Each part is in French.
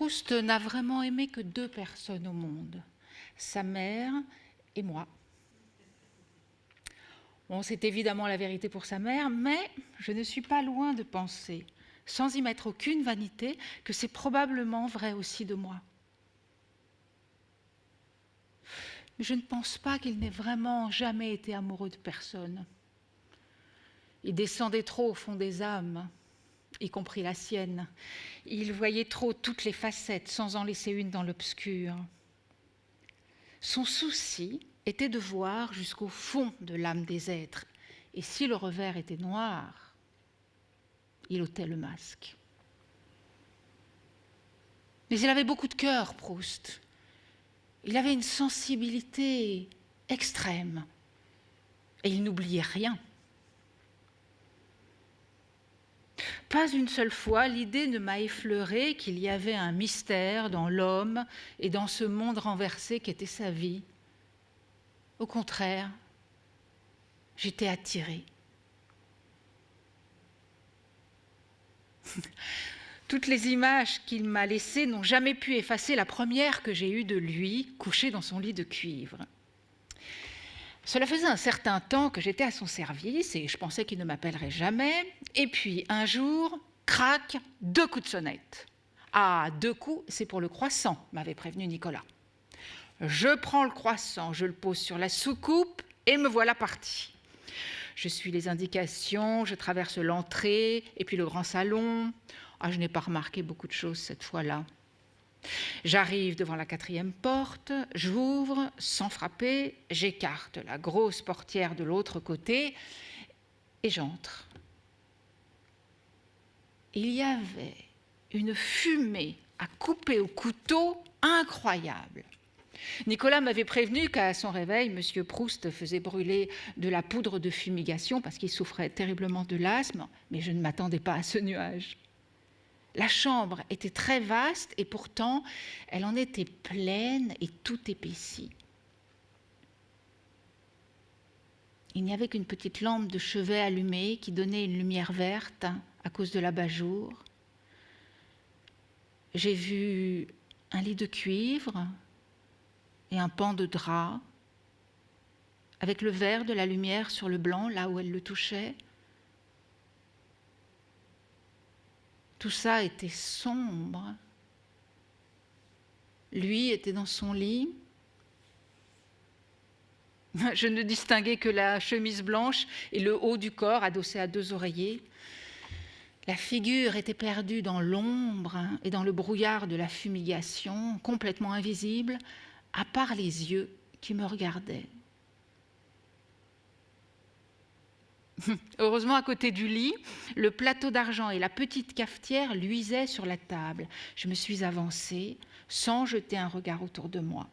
Proust n'a vraiment aimé que 2 personnes au monde, sa mère et moi. Bon, c'est évidemment la vérité pour sa mère, mais je ne suis pas loin de penser, sans y mettre aucune vanité, que c'est probablement vrai aussi de moi. Mais je ne pense pas qu'il n'ait vraiment jamais été amoureux de personne. Il descendait trop au fond des âmes, y compris la sienne. Il voyait trop toutes les facettes sans en laisser une dans l'obscur. Son souci était de voir jusqu'au fond de l'âme des êtres. Et si le revers était noir, il ôtait le masque. Mais il avait beaucoup de cœur, Proust. Il avait une sensibilité extrême. Et il n'oubliait rien. Pas une seule fois, l'idée ne m'a effleuré qu'il y avait un mystère dans l'homme et dans ce monde renversé qu'était sa vie. Au contraire, j'étais attirée. Toutes les images qu'il m'a laissées n'ont jamais pu effacer la première que j'ai eue de lui, couché dans son lit de cuivre. Cela faisait un certain temps que j'étais à son service et je pensais qu'il ne m'appellerait jamais. Et puis, un jour, crac, 2 coups de sonnette. Ah, 2 coups, c'est pour le croissant, m'avait prévenu Nicolas. Je prends le croissant, je le pose sur la soucoupe et me voilà parti. Je suis les indications, je traverse l'entrée et puis le grand salon. Ah, je n'ai pas remarqué beaucoup de choses cette fois-là. J'arrive devant la 4e porte, j'ouvre sans frapper, j'écarte la grosse portière de l'autre côté et j'entre. Il y avait une fumée à couper au couteau incroyable. Nicolas m'avait prévenu qu'à son réveil, M. Proust faisait brûler de la poudre de fumigation parce qu'il souffrait terriblement de l'asthme, mais je ne m'attendais pas à ce nuage. La chambre était très vaste et pourtant, elle en était pleine et tout épaissie. Il n'y avait qu'une petite lampe de chevet allumée qui donnait une lumière verte à cause de l'abat-jour. J'ai vu un lit de cuivre et un pan de drap avec le vert de la lumière sur le blanc, là où elle le touchait. Tout ça était sombre. Lui était dans son lit. Je ne distinguais que la chemise blanche et le haut du corps adossé à 2 oreillers. La figure était perdue dans l'ombre et dans le brouillard de la fumigation, complètement invisible, à part les yeux qui me regardaient. Heureusement, à côté du lit, le plateau d'argent et la petite cafetière luisaient sur la table. Je me suis avancée sans jeter un regard autour de moi.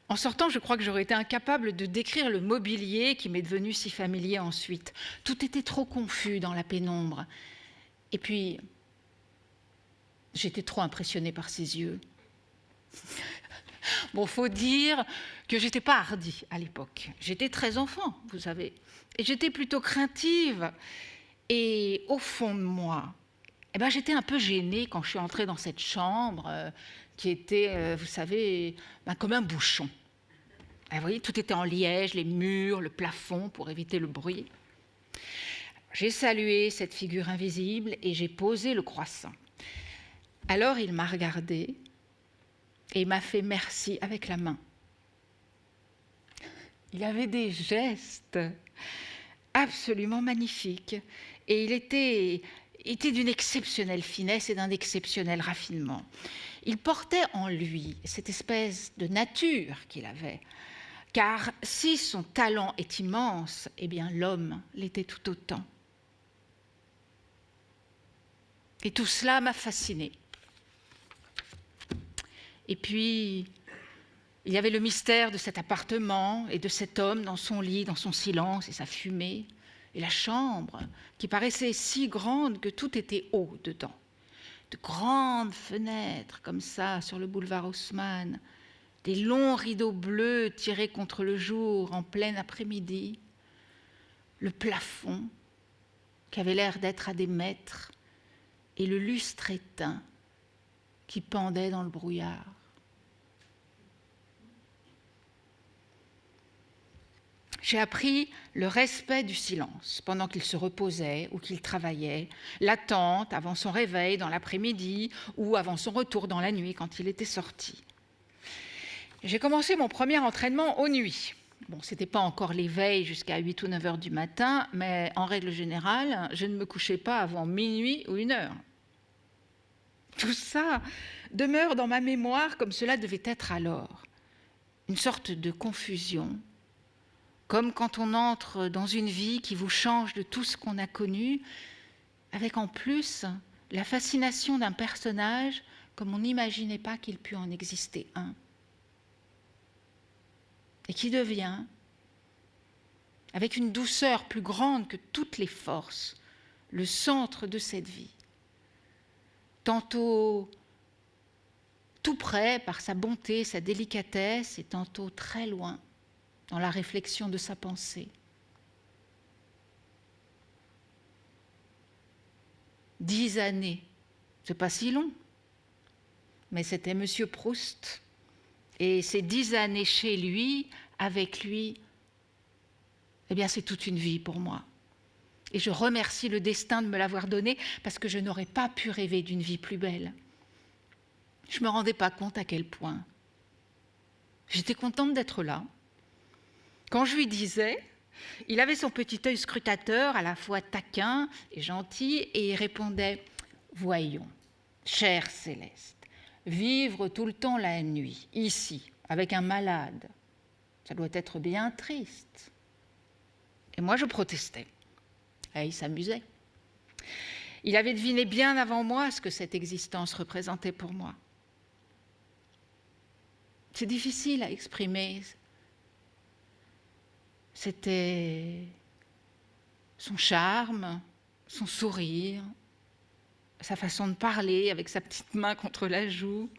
En sortant, je crois que j'aurais été incapable de décrire le mobilier qui m'est devenu si familier ensuite. Tout était trop confus dans la pénombre. Et puis, j'étais trop impressionnée par ses yeux. Bon, faut dire que j'étais pas hardie à l'époque. J'étais très enfant, vous savez. Et j'étais plutôt craintive. Et au fond de moi, j'étais un peu gênée quand je suis entrée dans cette chambre qui était, vous savez, comme un bouchon. Vous voyez, tout était en liège, les murs, le plafond, pour éviter le bruit. J'ai salué cette figure invisible et j'ai posé le croissant. Alors il m'a regardée et il m'a fait merci avec la main. Il avait des gestes absolument magnifiques et il était d'une exceptionnelle finesse et d'un exceptionnel raffinement. Il portait en lui cette espèce de nature qu'il avait, car si son talent est immense, eh bien l'homme l'était tout autant. Et tout cela m'a fascinée. Et puis, il y avait le mystère de cet appartement et de cet homme dans son lit, dans son silence et sa fumée, et la chambre qui paraissait si grande que tout était haut dedans. De grandes fenêtres comme ça sur le boulevard Haussmann, des longs rideaux bleus tirés contre le jour en plein après-midi, le plafond qui avait l'air d'être à des mètres, et le lustre éteint qui pendait dans le brouillard. J'ai appris le respect du silence pendant qu'il se reposait ou qu'il travaillait, l'attente avant son réveil dans l'après-midi ou avant son retour dans la nuit quand il était sorti. J'ai commencé mon premier entraînement aux nuits. Bon, ce n'était pas encore l'éveil jusqu'à 8 ou 9 heures du matin, mais en règle générale, je ne me couchais pas avant minuit ou 1 heure. Tout ça demeure dans ma mémoire comme cela devait être alors. Une sorte de confusion, comme quand on entre dans une vie qui vous change de tout ce qu'on a connu, avec en plus la fascination d'un personnage comme on n'imaginait pas qu'il pût en exister un. Et qui devient, avec une douceur plus grande que toutes les forces, le centre de cette vie. Tantôt tout près par sa bonté, sa délicatesse, et tantôt très loin dans la réflexion de sa pensée. 10 années, c'est pas si long, mais c'était Monsieur Proust. Et ces 10 années chez lui, avec lui, eh bien c'est toute une vie pour moi. Et je remercie le destin de me l'avoir donnée parce que je n'aurais pas pu rêver d'une vie plus belle. Je ne me rendais pas compte à quel point. J'étais contente d'être là. Quand je lui disais, il avait son petit œil scrutateur, à la fois taquin et gentil, et il répondait « Voyons, chère Céleste, vivre tout le temps la nuit, ici, avec un malade, ça doit être bien triste. » Et moi, je protestais. Et il s'amusait. Il avait deviné bien avant moi ce que cette existence représentait pour moi. C'est difficile à exprimer. C'était son charme, son sourire, sa façon de parler avec sa petite main contre la joue.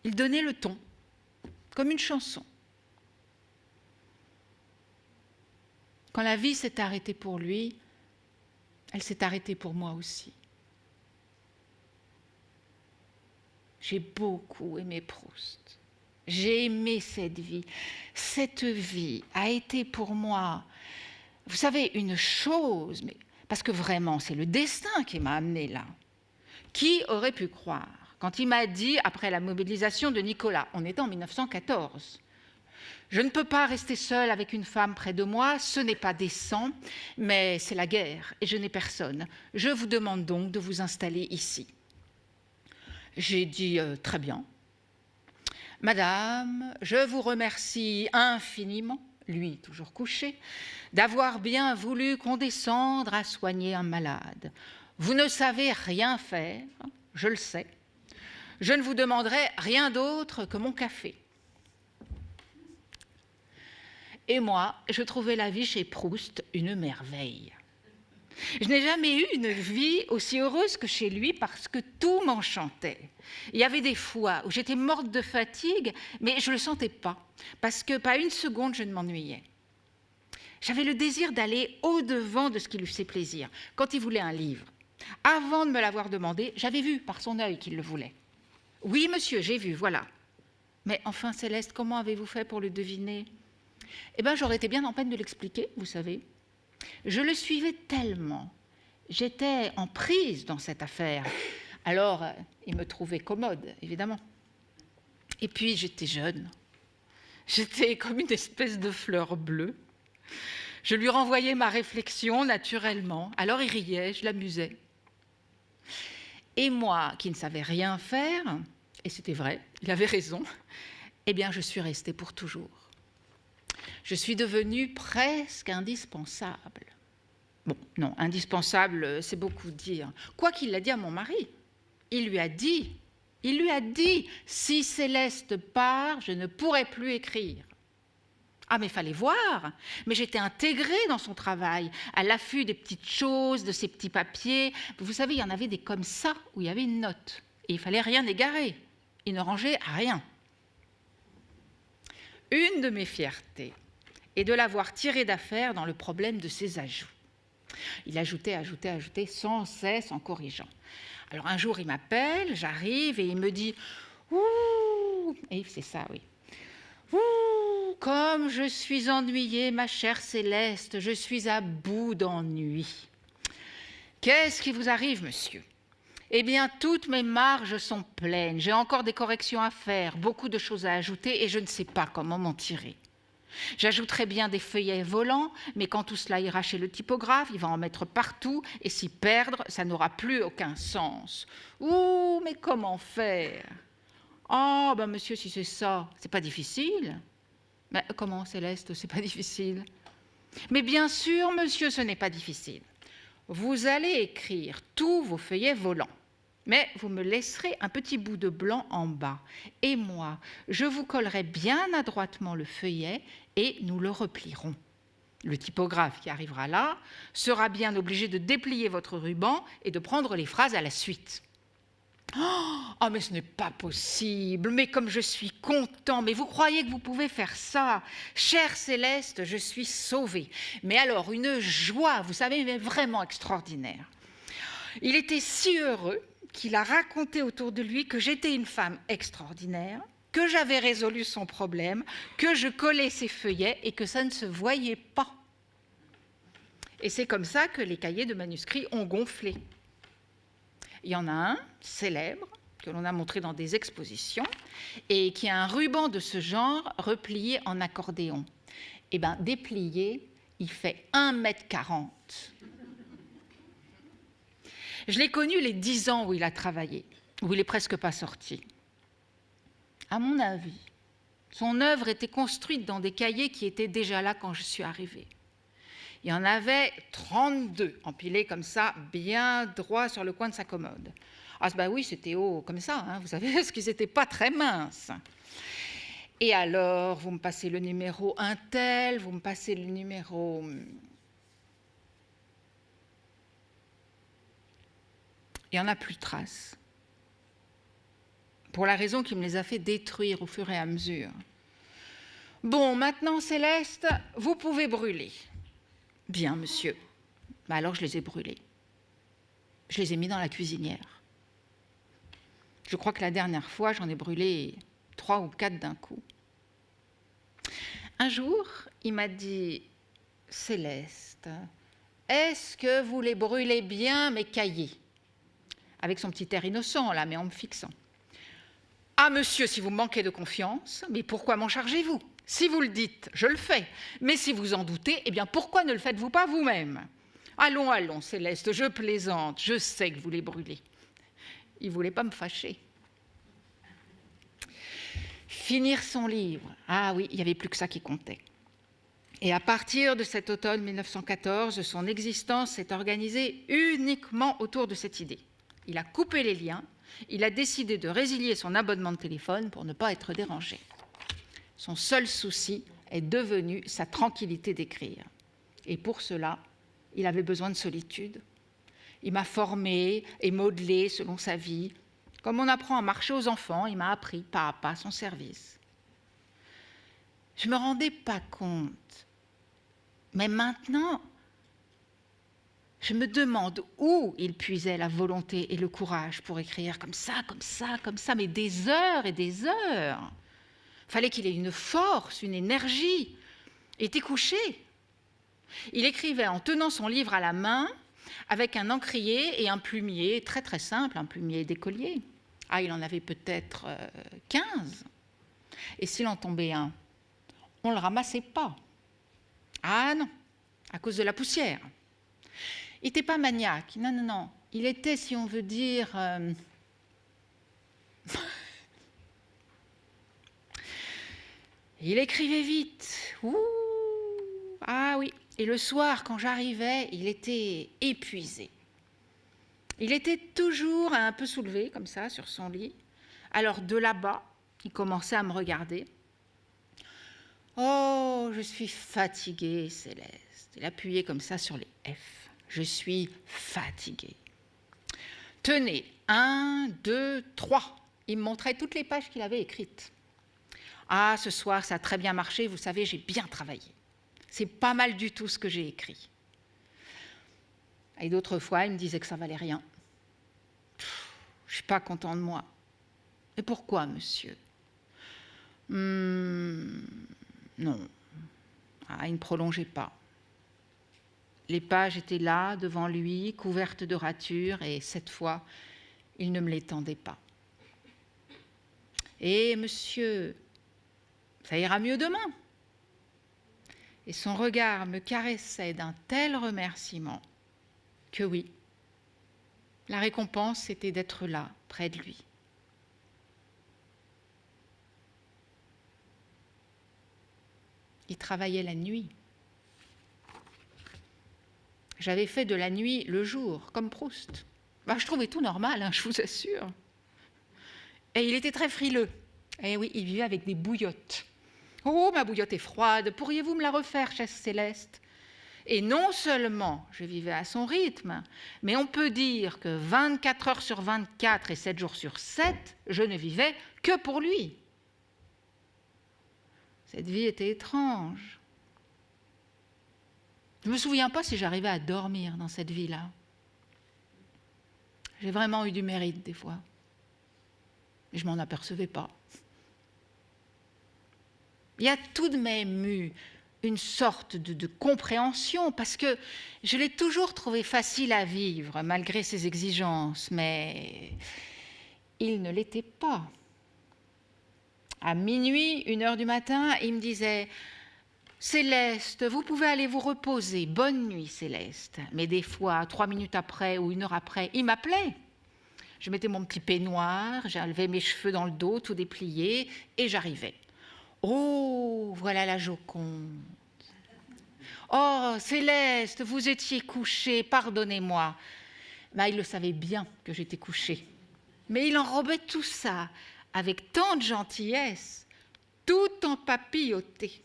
Il donnait le ton, comme une chanson. Quand la vie s'est arrêtée pour lui, elle s'est arrêtée pour moi aussi. J'ai beaucoup aimé Proust. J'ai aimé cette vie. Cette vie a été pour moi, vous savez, une chose, mais parce que vraiment, c'est le destin qui m'a amenée là. Qui aurait pu croire, quand il m'a dit, après la mobilisation de Nicolas, on était en 1914, je ne peux pas rester seule avec une femme près de moi, ce n'est pas décent, mais c'est la guerre et je n'ai personne. Je vous demande donc de vous installer ici. J'ai dit très bien. Madame, je vous remercie infiniment, lui toujours couché, d'avoir bien voulu condescendre à soigner un malade. Vous ne savez rien faire, je le sais. Je ne vous demanderai rien d'autre que mon café. Et moi, je trouvais la vie chez Proust une merveille. Je n'ai jamais eu une vie aussi heureuse que chez lui parce que tout m'enchantait. Il y avait des fois où j'étais morte de fatigue, mais je ne le sentais pas, parce que pas une seconde je ne m'ennuyais. J'avais le désir d'aller au-devant de ce qui lui faisait plaisir. Quand il voulait un livre, avant de me l'avoir demandé, j'avais vu par son œil qu'il le voulait. Oui, monsieur, j'ai vu, voilà. Mais enfin, Céleste, comment avez-vous fait pour le deviner ? Eh bien, j'aurais été bien en peine de l'expliquer, vous savez. Je le suivais tellement. J'étais en prise dans cette affaire. Alors, il me trouvait commode, évidemment. Et puis, j'étais jeune. J'étais comme une espèce de fleur bleue. Je lui renvoyais ma réflexion naturellement. Alors, il riait, je l'amusais. Et moi, qui ne savais rien faire, et c'était vrai, il avait raison, eh bien, je suis restée pour toujours. Je suis devenue presque indispensable. Bon, non, indispensable, c'est beaucoup dire. Quoi qu'il l'a dit à mon mari, il lui a dit, si Céleste part, je ne pourrai plus écrire. Ah, mais il fallait voir. Mais j'étais intégrée dans son travail, à l'affût des petites choses, de ses petits papiers. Vous savez, il y en avait des comme ça, où il y avait une note. Et il fallait rien égarer. Il ne rangeait rien. Une de mes fiertés est de l'avoir tiré d'affaire dans le problème de ses ajouts. Il ajoutait, sans cesse en corrigeant. Alors un jour, il m'appelle, j'arrive et il me dit « Ouh !» Et c'est ça, oui. « Ouh ! Comme je suis ennuyée, ma chère Céleste, je suis à bout d'ennui. »« Qu'est-ce qui vous arrive, monsieur ?» ?»« Eh bien, toutes mes marges sont pleines. J'ai encore des corrections à faire, beaucoup de choses à ajouter et je ne sais pas comment m'en tirer. J'ajouterai bien des feuillets volants, mais quand tout cela ira chez le typographe, il va en mettre partout et s'y perdre, ça n'aura plus aucun sens. Ouh, mais comment faire ? Ah, ben monsieur, si c'est ça, c'est pas difficile. Mais comment, Céleste, c'est pas difficile ? Mais bien sûr, monsieur, ce n'est pas difficile. Vous allez écrire tous vos feuillets volants. Mais vous me laisserez un petit bout de blanc en bas. Et moi, je vous collerai bien adroitement le feuillet et nous le replierons. Le typographe qui arrivera là sera bien obligé de déplier votre ruban et de prendre les phrases à la suite. Oh, mais ce n'est pas possible, mais comme je suis content, mais vous croyez que vous pouvez faire ça? Chère Céleste, je suis sauvée. Mais alors, une joie, vous savez, mais vraiment extraordinaire. Il était si heureux qu'il a raconté autour de lui que j'étais une femme extraordinaire, que j'avais résolu son problème, que je collais ses feuillets et que ça ne se voyait pas. Et c'est comme ça que les cahiers de manuscrits ont gonflé. Il y en a un célèbre que l'on a montré dans des expositions et qui a un ruban de ce genre replié en accordéon. Eh bien, déplié, il fait 1,40 m. Je l'ai connu les 10 ans où il a travaillé, où il n'est presque pas sorti. À mon avis, son œuvre était construite dans des cahiers qui étaient déjà là quand je suis arrivée. Il y en avait 32 empilés comme ça, bien droit sur le coin de sa commode. Ah ben oui, c'était haut comme ça, hein, vous savez, parce qu'ils n'étaient pas très minces. Et alors, vous me passez le numéro un tel, vous me passez le numéro... Il n'y en a plus de traces. Pour la raison qui me les a fait détruire au fur et à mesure. Bon, maintenant, Céleste, vous pouvez brûler. Bien, monsieur. Ben alors, je les ai brûlés. Je les ai mis dans la cuisinière. Je crois que la dernière fois, j'en ai brûlé 3 ou 4 d'un coup. Un jour, il m'a dit « Céleste, est-ce que vous les brûlez bien, mes cahiers ?» Avec son petit air innocent, là, mais en me fixant. « Ah, monsieur, si vous me manquez de confiance, mais pourquoi m'en chargez-vous? Si vous le dites, je le fais. Mais si vous en doutez, eh bien, pourquoi ne le faites-vous pas vous-même? Allons, allons, Céleste, je plaisante, je sais que vous les brûlez. » Il ne voulait pas me fâcher. Finir son livre. Ah oui, il n'y avait plus que ça qui comptait. Et à partir de cet automne 1914, son existence s'est organisée uniquement autour de cette idée. Il a coupé les liens, il a décidé de résilier son abonnement de téléphone pour ne pas être dérangé. Son seul souci est devenu sa tranquillité d'écrire. Et pour cela, il avait besoin de solitude. Il m'a formé et modelé selon sa vie. Comme on apprend à marcher aux enfants, il m'a appris pas à pas son service. Je ne me rendais pas compte. Mais maintenant, je me demande où il puisait la volonté et le courage pour écrire comme ça, mais des heures et des heures. Il fallait qu'il ait une force, une énergie. Il était couché. Il écrivait en tenant son livre à la main, avec un encrier et un plumier très très simple, un plumier d'écolier. Ah, il en avait peut-être 15. Et s'il en tombait un, on ne le ramassait pas. Ah non, à cause de la poussière. Il n'était pas maniaque, non. Il était, si on veut dire... Il écrivait vite. Ouh, ah oui. Et le soir, quand j'arrivais, il était épuisé. Il était toujours un peu soulevé, comme ça, sur son lit. Alors, de là-bas, il commençait à me regarder. « Oh, je suis fatigué, Céleste. » Il appuyait comme ça sur les F. « Je suis fatigué. »« Tenez, 1, 2, 3. » Il me montrait toutes les pages qu'il avait écrites. « Ah, ce soir, ça a très bien marché. Vous savez, j'ai bien travaillé. C'est pas mal du tout ce que j'ai écrit. » Et d'autres fois, il me disait que ça valait rien. Je ne suis pas content de moi. Et pourquoi, monsieur? Non. Il ne prolongeait pas. Les pages étaient là, devant lui, couvertes de ratures, et cette fois, il ne me les tendait pas. Et monsieur, ça ira mieux demain. Et son regard me caressait d'un tel remerciement que oui, la récompense, c'était d'être là, près de lui. Il travaillait la nuit. J'avais fait de la nuit le jour, comme Proust. Je trouvais tout normal, je vous assure. Et il était très frileux. Et oui, il vivait avec des bouillottes. Oh, ma bouillotte est froide, pourriez-vous me la refaire, chère Céleste? Et non seulement je vivais à son rythme, mais on peut dire que 24 heures sur 24 et 7 jours sur 7, je ne vivais que pour lui. Cette vie était étrange. Je ne me souviens pas si j'arrivais à dormir dans cette vie-là. J'ai vraiment eu du mérite des fois. Mais je ne m'en apercevais pas. Il y a tout de même eu une sorte de compréhension, parce que je l'ai toujours trouvé facile à vivre, malgré ses exigences, mais il ne l'était pas. À minuit, 1h du matin, il me disait « Céleste, vous pouvez aller vous reposer. Bonne nuit, Céleste. » Mais des fois, 3 minutes après ou 1 heure après, il m'appelait. Je mettais mon petit peignoir, j'enlevais mes cheveux dans le dos, tout déplié, et j'arrivais. « Oh, voilà la Joconde. Oh, Céleste, vous étiez couchée, pardonnez-moi. » Il le savait bien que j'étais couchée. Mais il enrobait tout ça avec tant de gentillesse, tout empapilloté.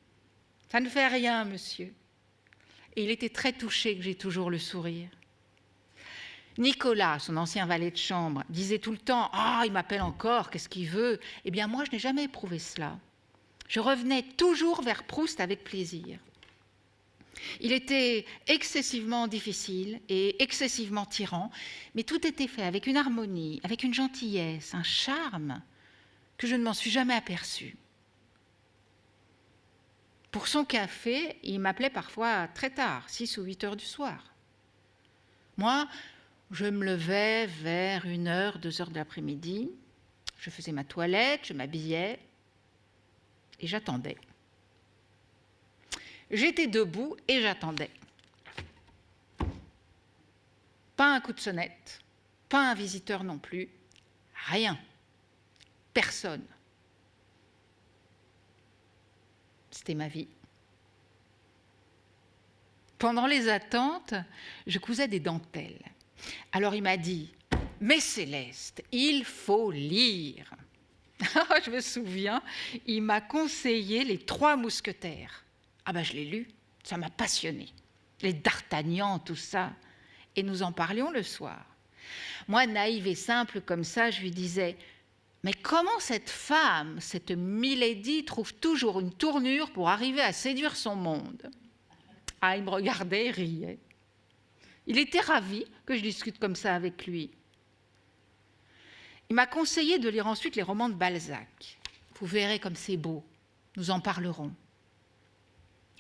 « Ça ne fait rien, monsieur. » Et il était très touché que j'ai toujours le sourire. Nicolas, son ancien valet de chambre, disait tout le temps « Ah, il m'appelle encore, qu'est-ce qu'il veut ?» Eh bien, moi, je n'ai jamais éprouvé cela. Je revenais toujours vers Proust avec plaisir. Il était excessivement difficile et excessivement tyran, mais tout était fait avec une harmonie, avec une gentillesse, un charme que je ne m'en suis jamais aperçue. Pour son café, il m'appelait parfois très tard, 6 ou 8 heures du soir. Moi, je me levais vers 1h, 2h de l'après-midi, je faisais ma toilette, je m'habillais et j'attendais. J'étais debout et j'attendais. Pas un coup de sonnette, pas un visiteur non plus, rien, personne. C'était ma vie. Pendant les attentes, je cousais des dentelles. Alors il m'a dit « Mais Céleste, il faut lire !» Je me souviens, il m'a conseillé les 3 mousquetaires. Je l'ai lu, ça m'a passionné. Les D'Artagnan, tout ça. Et nous en parlions le soir. Moi, naïve et simple comme ça, je lui disais « Mais comment cette femme, cette Milady, trouve toujours une tournure pour arriver à séduire son monde ?» Il me regardait et riait. Il était ravi que je discute comme ça avec lui. Il m'a conseillé de lire ensuite les romans de Balzac. Vous verrez comme c'est beau, nous en parlerons.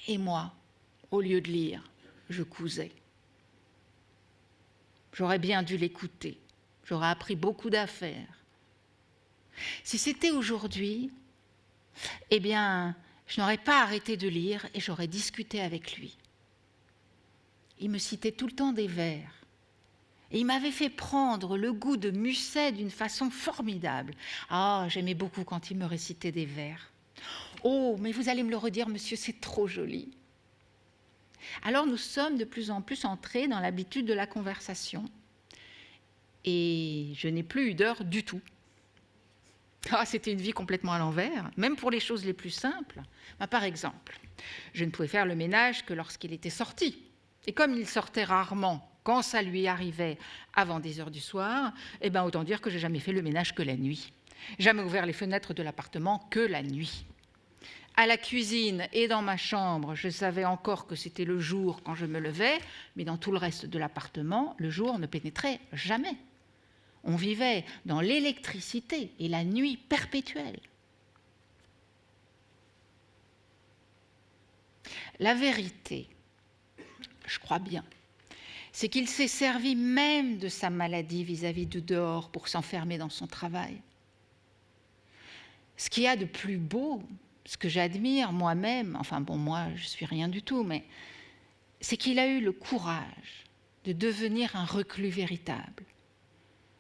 Et moi, au lieu de lire, je cousais. J'aurais bien dû l'écouter. J'aurais appris beaucoup d'affaires. Si c'était aujourd'hui, eh bien, je n'aurais pas arrêté de lire et j'aurais discuté avec lui. Il me citait tout le temps des vers. Et il m'avait fait prendre le goût de Musset d'une façon formidable. J'aimais beaucoup quand il me récitait des vers. Oh, mais vous allez me le redire, monsieur, c'est trop joli. Alors nous sommes de plus en plus entrés dans l'habitude de la conversation. Et je n'ai plus eu d'heure du tout. C'était une vie complètement à l'envers, même pour les choses les plus simples. Par exemple, je ne pouvais faire le ménage que lorsqu'il était sorti. Et comme il sortait rarement, quand ça lui arrivait avant 10 heures du soir, autant dire que je n'ai jamais fait le ménage que la nuit. Jamais ouvert les fenêtres de l'appartement que la nuit. À la cuisine et dans ma chambre, je savais encore que c'était le jour quand je me levais, mais dans tout le reste de l'appartement, le jour ne pénétrait jamais. On vivait dans l'électricité et la nuit perpétuelle. La vérité, je crois bien, c'est qu'il s'est servi même de sa maladie vis-à-vis du dehors pour s'enfermer dans son travail. Ce qu'il y a de plus beau, ce que j'admire moi-même, enfin bon, moi je suis rien du tout, mais c'est qu'il a eu le courage de devenir un reclus véritable.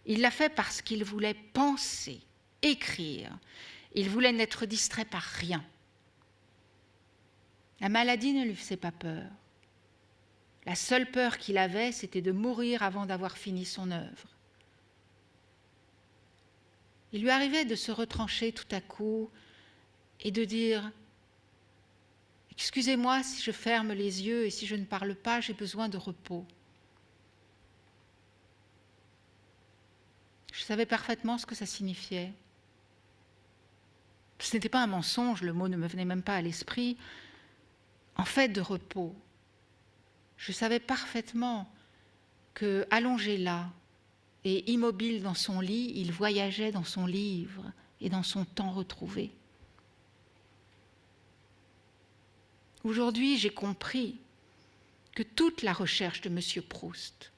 Il l'a fait parce qu'il voulait penser, écrire, il voulait n'être distrait par rien. La maladie ne lui faisait pas peur. La seule peur qu'il avait, c'était de mourir avant d'avoir fini son œuvre. Il lui arrivait de se retrancher tout à coup et de dire « Excusez-moi si je ferme les yeux et si je ne parle pas, j'ai besoin de repos. » Je savais parfaitement ce que ça signifiait. Ce n'était pas un mensonge, le mot ne me venait même pas à l'esprit. En fait, de repos. Je savais parfaitement que, allongé là et immobile dans son lit, il voyageait dans son livre et dans son temps retrouvé. Aujourd'hui, j'ai compris que toute la recherche de M. Proust,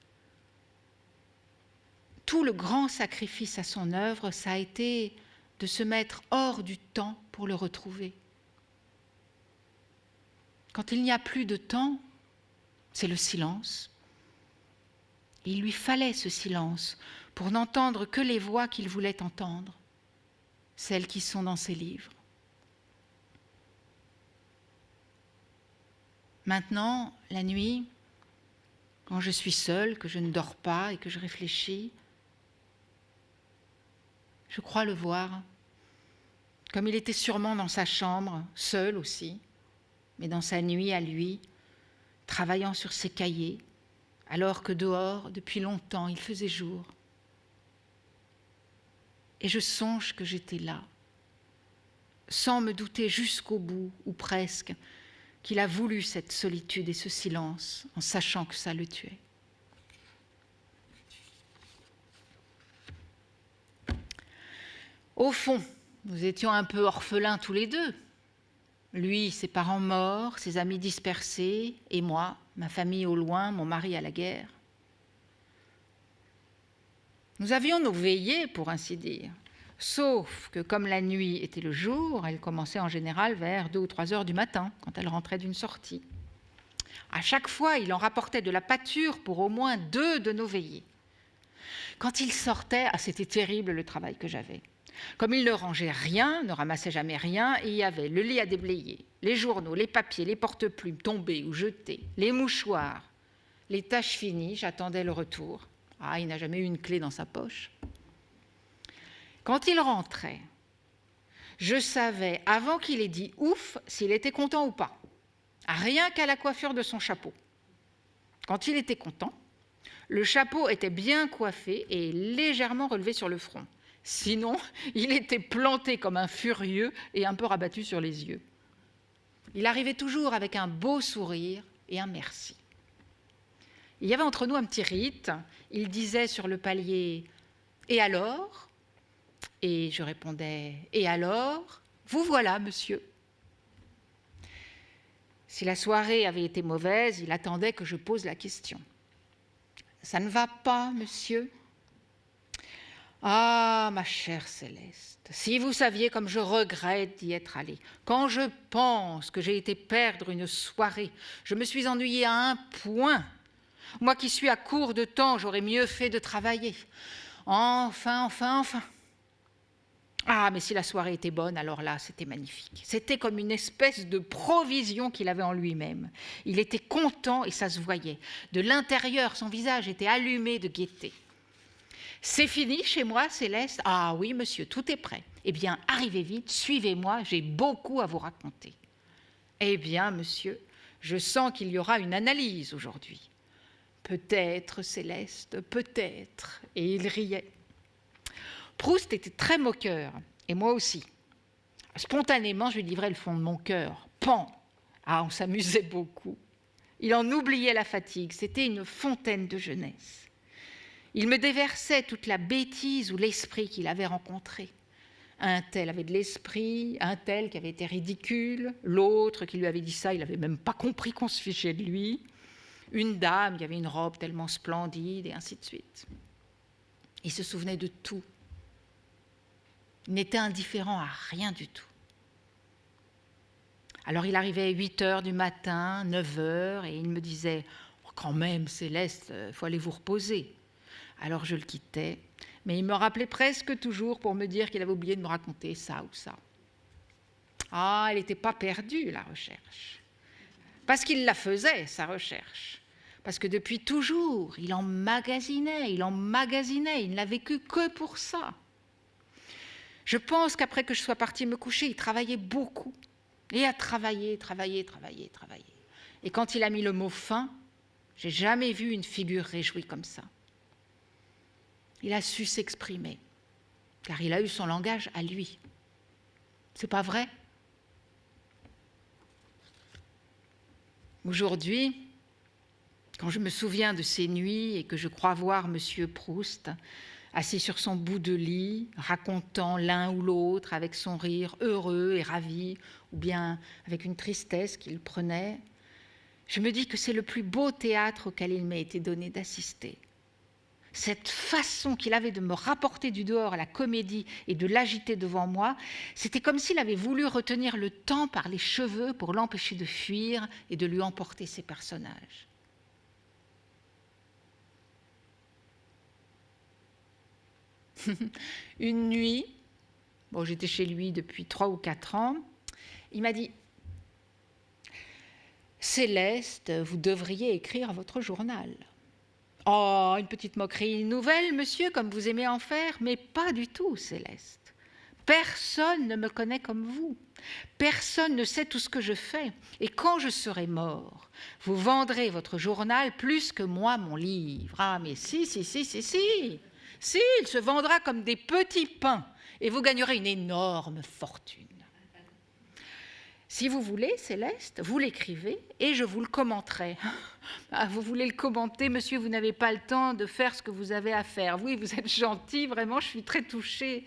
tout le grand sacrifice à son œuvre, ça a été de se mettre hors du temps pour le retrouver. Quand il n'y a plus de temps, c'est le silence. Il lui fallait ce silence pour n'entendre que les voix qu'il voulait entendre, celles qui sont dans ses livres. Maintenant, la nuit, quand je suis seule, que je ne dors pas et que je réfléchis, je crois le voir, comme il était sûrement dans sa chambre, seul aussi, mais dans sa nuit à lui, travaillant sur ses cahiers, alors que dehors, depuis longtemps, il faisait jour. Et je songe que j'étais là, sans me douter jusqu'au bout, ou presque, qu'il a voulu cette solitude et ce silence, en sachant que ça le tuait. Au fond, nous étions un peu orphelins tous les deux. Lui, ses parents morts, ses amis dispersés, et moi, ma famille au loin, mon mari à la guerre. Nous avions nos veillées, pour ainsi dire, sauf que comme la nuit était le jour, elle commençait en général vers 2 ou 3 heures du matin, quand elle rentrait d'une sortie. À chaque fois, il en rapportait de la pâture pour au moins 2 de nos veillées. Quand il sortait, c'était terrible le travail que j'avais. Comme il ne rangeait rien, ne ramassait jamais rien, il y avait le lit à déblayer, les journaux, les papiers, les porte-plumes tombés ou jetés, les mouchoirs, les tâches finies, j'attendais le retour. Ah, il n'a jamais eu une clé dans sa poche. Quand il rentrait, je savais, avant qu'il ait dit ouf, s'il était content ou pas. Rien qu'à la coiffure de son chapeau. Quand il était content, le chapeau était bien coiffé et légèrement relevé sur le front. Sinon, il était planté comme un furieux et un peu rabattu sur les yeux. Il arrivait toujours avec un beau sourire et un merci. Il y avait entre nous un petit rite. Il disait sur le palier « Et alors ?» Et je répondais « Et alors ? Vous voilà, monsieur !» Si la soirée avait été mauvaise, il attendait que je pose la question. « Ça ne va pas, monsieur ?» Ah, ma chère Céleste, si vous saviez comme je regrette d'y être allée. Quand je pense que j'ai été perdre une soirée, je me suis ennuyée à un point. Moi qui suis à court de temps, j'aurais mieux fait de travailler. Enfin. Ah, mais si la soirée était bonne, alors là, c'était magnifique. C'était comme une espèce de provision qu'il avait en lui-même. Il était content et ça se voyait. De l'intérieur, son visage était allumé de gaieté. C'est fini chez moi, Céleste ? Ah oui, monsieur, tout est prêt. Eh bien, arrivez vite, suivez-moi, j'ai beaucoup à vous raconter. Eh bien, monsieur, je sens qu'il y aura une analyse aujourd'hui. Peut-être, Céleste, peut-être. Et il riait. Proust était très moqueur, et moi aussi. Spontanément, je lui livrais le fond de mon cœur. Pan! Ah, on s'amusait beaucoup. Il en oubliait la fatigue. C'était une fontaine de jeunesse. Il me déversait toute la bêtise ou l'esprit qu'il avait rencontré. Un tel avait de l'esprit, un tel qui avait été ridicule, l'autre qui lui avait dit ça, il n'avait même pas compris qu'on se fichait de lui, une dame qui avait une robe tellement splendide, et ainsi de suite. Il se souvenait de tout. Il n'était indifférent à rien du tout. Alors il arrivait à 8 heures du matin, 9 heures, et il me disait « Oh, quand même, Céleste, il faut aller vous reposer ». Alors je le quittais, mais il me rappelait presque toujours pour me dire qu'il avait oublié de me raconter ça ou ça. Ah, elle n'était pas perdue, la recherche. Parce qu'il la faisait, sa recherche. Parce que depuis toujours, il emmagasinait, il n'a vécu que pour ça. Je pense qu'après que je sois partie me coucher, il travaillait beaucoup. Et a travaillé. Et quand il a mis le mot « fin », j'ai jamais vu une figure réjouie comme ça. Il a su s'exprimer, car il a eu son langage à lui. C'est pas vrai? Aujourd'hui, quand je me souviens de ces nuits et que je crois voir M. Proust assis sur son bout de lit, racontant l'un ou l'autre avec son rire heureux et ravi, ou bien avec une tristesse qu'il prenait, je me dis que c'est le plus beau théâtre auquel il m'a été donné d'assister. Cette façon qu'il avait de me rapporter du dehors à la comédie et de l'agiter devant moi, c'était comme s'il avait voulu retenir le temps par les cheveux pour l'empêcher de fuir et de lui emporter ses personnages. Une nuit, j'étais chez lui depuis 3 ou 4 ans, il m'a dit « Céleste, vous devriez écrire votre journal. » Oh, une petite moquerie, une nouvelle, monsieur, comme vous aimez en faire, mais pas du tout, Céleste. Personne ne me connaît comme vous. Personne ne sait tout ce que je fais. Et quand je serai mort, vous vendrez votre journal plus que moi mon livre. Ah, mais si. Si, il se vendra comme des petits pains et vous gagnerez une énorme fortune. Si vous voulez, Céleste, vous l'écrivez et je vous le commenterai. Ah, vous voulez le commenter, monsieur, vous n'avez pas le temps de faire ce que vous avez à faire. Oui, vous êtes gentil, vraiment, je suis très touchée.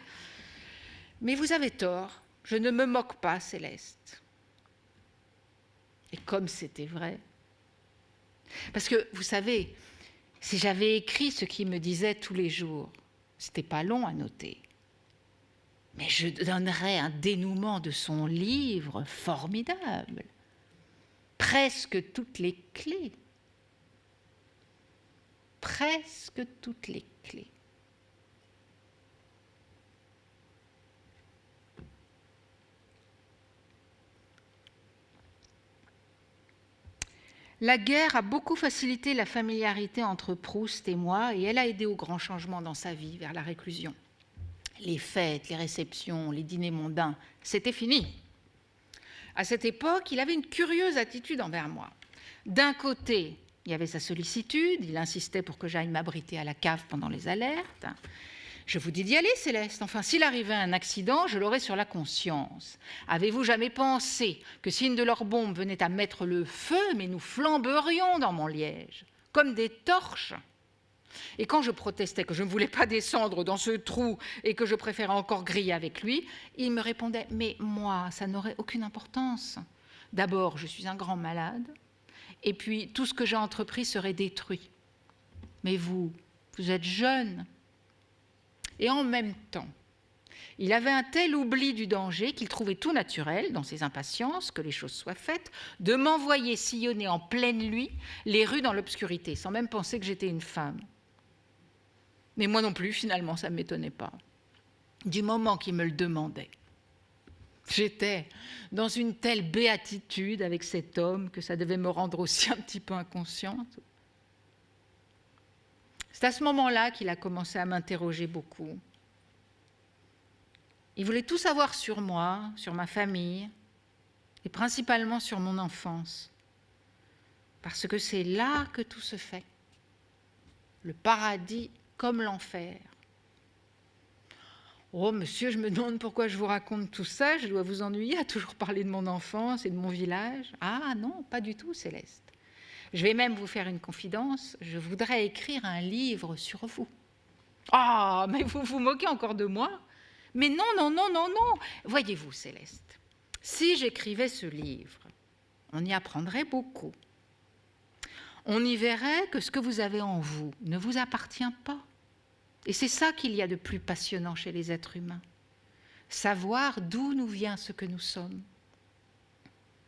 Mais vous avez tort, je ne me moque pas, Céleste. Et comme c'était vrai. Parce que, vous savez, si j'avais écrit ce qu'il me disait tous les jours, c'était pas long à noter. Mais je donnerais un dénouement de son livre formidable. Presque toutes les clés. Presque toutes les clés. La guerre a beaucoup facilité la familiarité entre Proust et moi et elle a aidé au grand changement dans sa vie vers la réclusion. Les fêtes, les réceptions, les dîners mondains, c'était fini. À cette époque, il avait une curieuse attitude envers moi. D'un côté, il y avait sa sollicitude, il insistait pour que j'aille m'abriter à la cave pendant les alertes. Je vous dis d'y aller, Céleste. Enfin, s'il arrivait un accident, je l'aurais sur la conscience. Avez-vous jamais pensé que si une de leurs bombes venait à mettre le feu, mais nous flamberions dans mon liège, comme des torches? Et quand je protestais que je ne voulais pas descendre dans ce trou et que je préférais encore griller avec lui, il me répondait « Mais moi, ça n'aurait aucune importance. D'abord, je suis un grand malade, et puis tout ce que j'ai entrepris serait détruit. Mais vous êtes jeune. » Et en même temps, il avait un tel oubli du danger qu'il trouvait tout naturel, dans ses impatiences, que les choses soient faites, de m'envoyer sillonner en pleine nuit les rues dans l'obscurité, sans même penser que j'étais une femme. Mais moi non plus, finalement, ça ne m'étonnait pas. Du moment qu'il me le demandait. J'étais dans une telle béatitude avec cet homme que ça devait me rendre aussi un petit peu inconsciente. C'est à ce moment-là qu'il a commencé à m'interroger beaucoup. Il voulait tout savoir sur moi, sur ma famille, et principalement sur mon enfance. Parce que c'est là que tout se fait. Le paradis comme l'enfer. « Oh, monsieur, je me demande pourquoi je vous raconte tout ça. Je dois vous ennuyer à toujours parler de mon enfance et de mon village. » « Ah non, pas du tout, Céleste. Je vais même vous faire une confidence. Je voudrais écrire un livre sur vous. » « Ah, mais vous vous moquez encore de moi? Mais non, non, non, non, non. Voyez-vous, Céleste, si j'écrivais ce livre, on y apprendrait beaucoup. On y verrait que ce que vous avez en vous ne vous appartient pas. Et c'est ça qu'il y a de plus passionnant chez les êtres humains. Savoir d'où nous vient ce que nous sommes.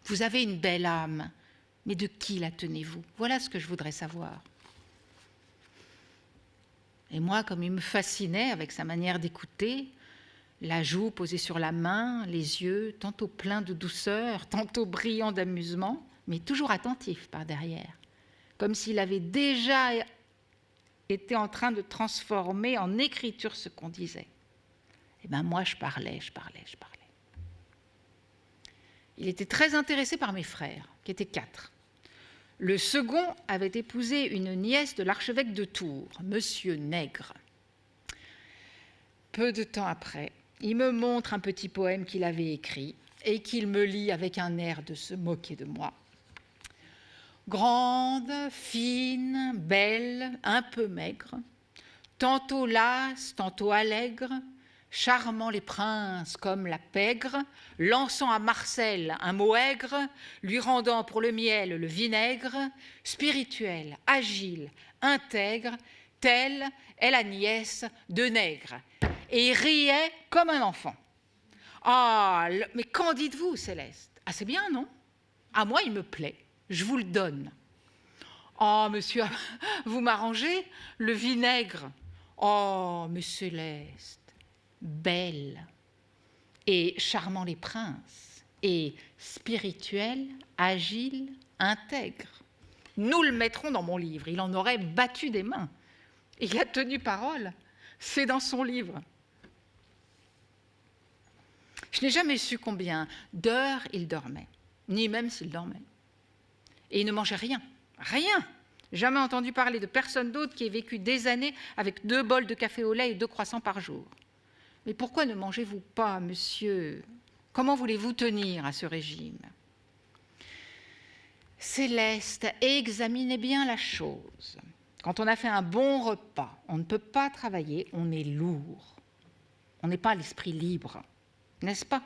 Vous avez une belle âme, mais de qui la tenez-vous? Voilà ce que je voudrais savoir. Et moi, comme il me fascinait avec sa manière d'écouter, la joue posée sur la main, les yeux tantôt pleins de douceur, tantôt brillants d'amusement, mais toujours attentif par derrière, comme s'il avait déjà été en train de transformer en écriture ce qu'on disait. Et bien moi, je parlais. Il était très intéressé par mes frères, qui étaient 4. Le second avait épousé une nièce de l'archevêque de Tours, Monsieur Nègre. Peu de temps après, il me montre un petit poème qu'il avait écrit et qu'il me lit avec un air de se moquer de moi. Grande, fine, belle, un peu maigre, tantôt lasse, tantôt allègre, charmant les princes comme la pègre, lançant à Marcel un mot aigre, lui rendant pour le miel le vinaigre, spirituelle, agile, intègre, telle est la nièce de Nègre. Et il riait comme un enfant. Ah, mais qu'en dites-vous, Céleste? Ah, c'est bien, non? À moi, il me plaît. Je vous le donne. Oh, monsieur, vous m'arrangez? Le vinaigre. Oh, mais Céleste, belle. Et charmant les princes. Et spirituel, agile, intègre. Nous le mettrons dans mon livre. Il en aurait battu des mains. Il a tenu parole. C'est dans son livre. Je n'ai jamais su combien d'heures il dormait, ni même s'il dormait. Et il ne mangeait rien. Jamais entendu parler de personne d'autre qui ait vécu des années avec 2 bols de café au lait et 2 croissants par jour. Mais pourquoi ne mangez-vous pas, monsieur? Comment voulez-vous tenir à ce régime? Céleste, examinez bien la chose. Quand on a fait un bon repas, on ne peut pas travailler, on est lourd. On n'est pas l'esprit libre, n'est-ce pas?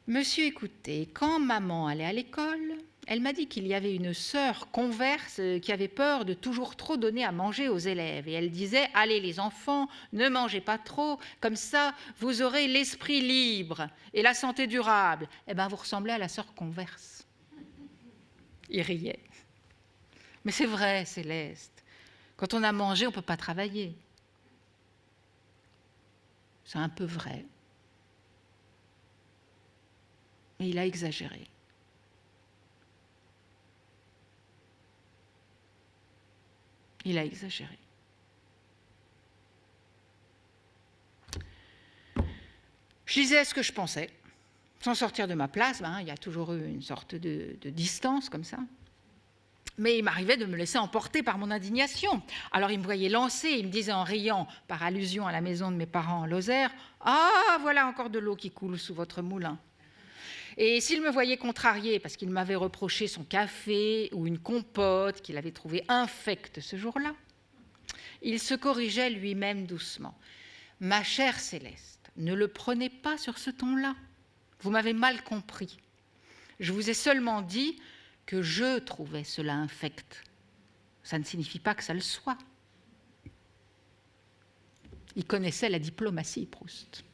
Monsieur, écoutez, quand maman allait à l'école, elle m'a dit qu'il y avait une sœur converse qui avait peur de toujours trop donner à manger aux élèves. Et elle disait, allez les enfants, ne mangez pas trop, comme ça vous aurez l'esprit libre et la santé durable. Eh bien, vous ressemblez à la sœur converse. Il riait. Mais c'est vrai, Céleste, quand on a mangé, on ne peut pas travailler. C'est un peu vrai. Mais il a exagéré. Il a exagéré. Je disais ce que je pensais, sans sortir de ma place. Il y a toujours eu une sorte de distance comme ça. Mais il m'arrivait de me laisser emporter par mon indignation. Alors il me voyait lancer, il me disait en riant, par allusion à la maison de mes parents en Lozère, « Ah, voilà encore de l'eau qui coule sous votre moulin ». Et s'il me voyait contrarié parce qu'il m'avait reproché son café ou une compote qu'il avait trouvée infecte ce jour-là, il se corrigeait lui-même doucement. « Ma chère Céleste, ne le prenez pas sur ce ton-là. Vous m'avez mal compris. Je vous ai seulement dit que je trouvais cela infect. Ça ne signifie pas que ça le soit. » Il connaissait la diplomatie, Proust.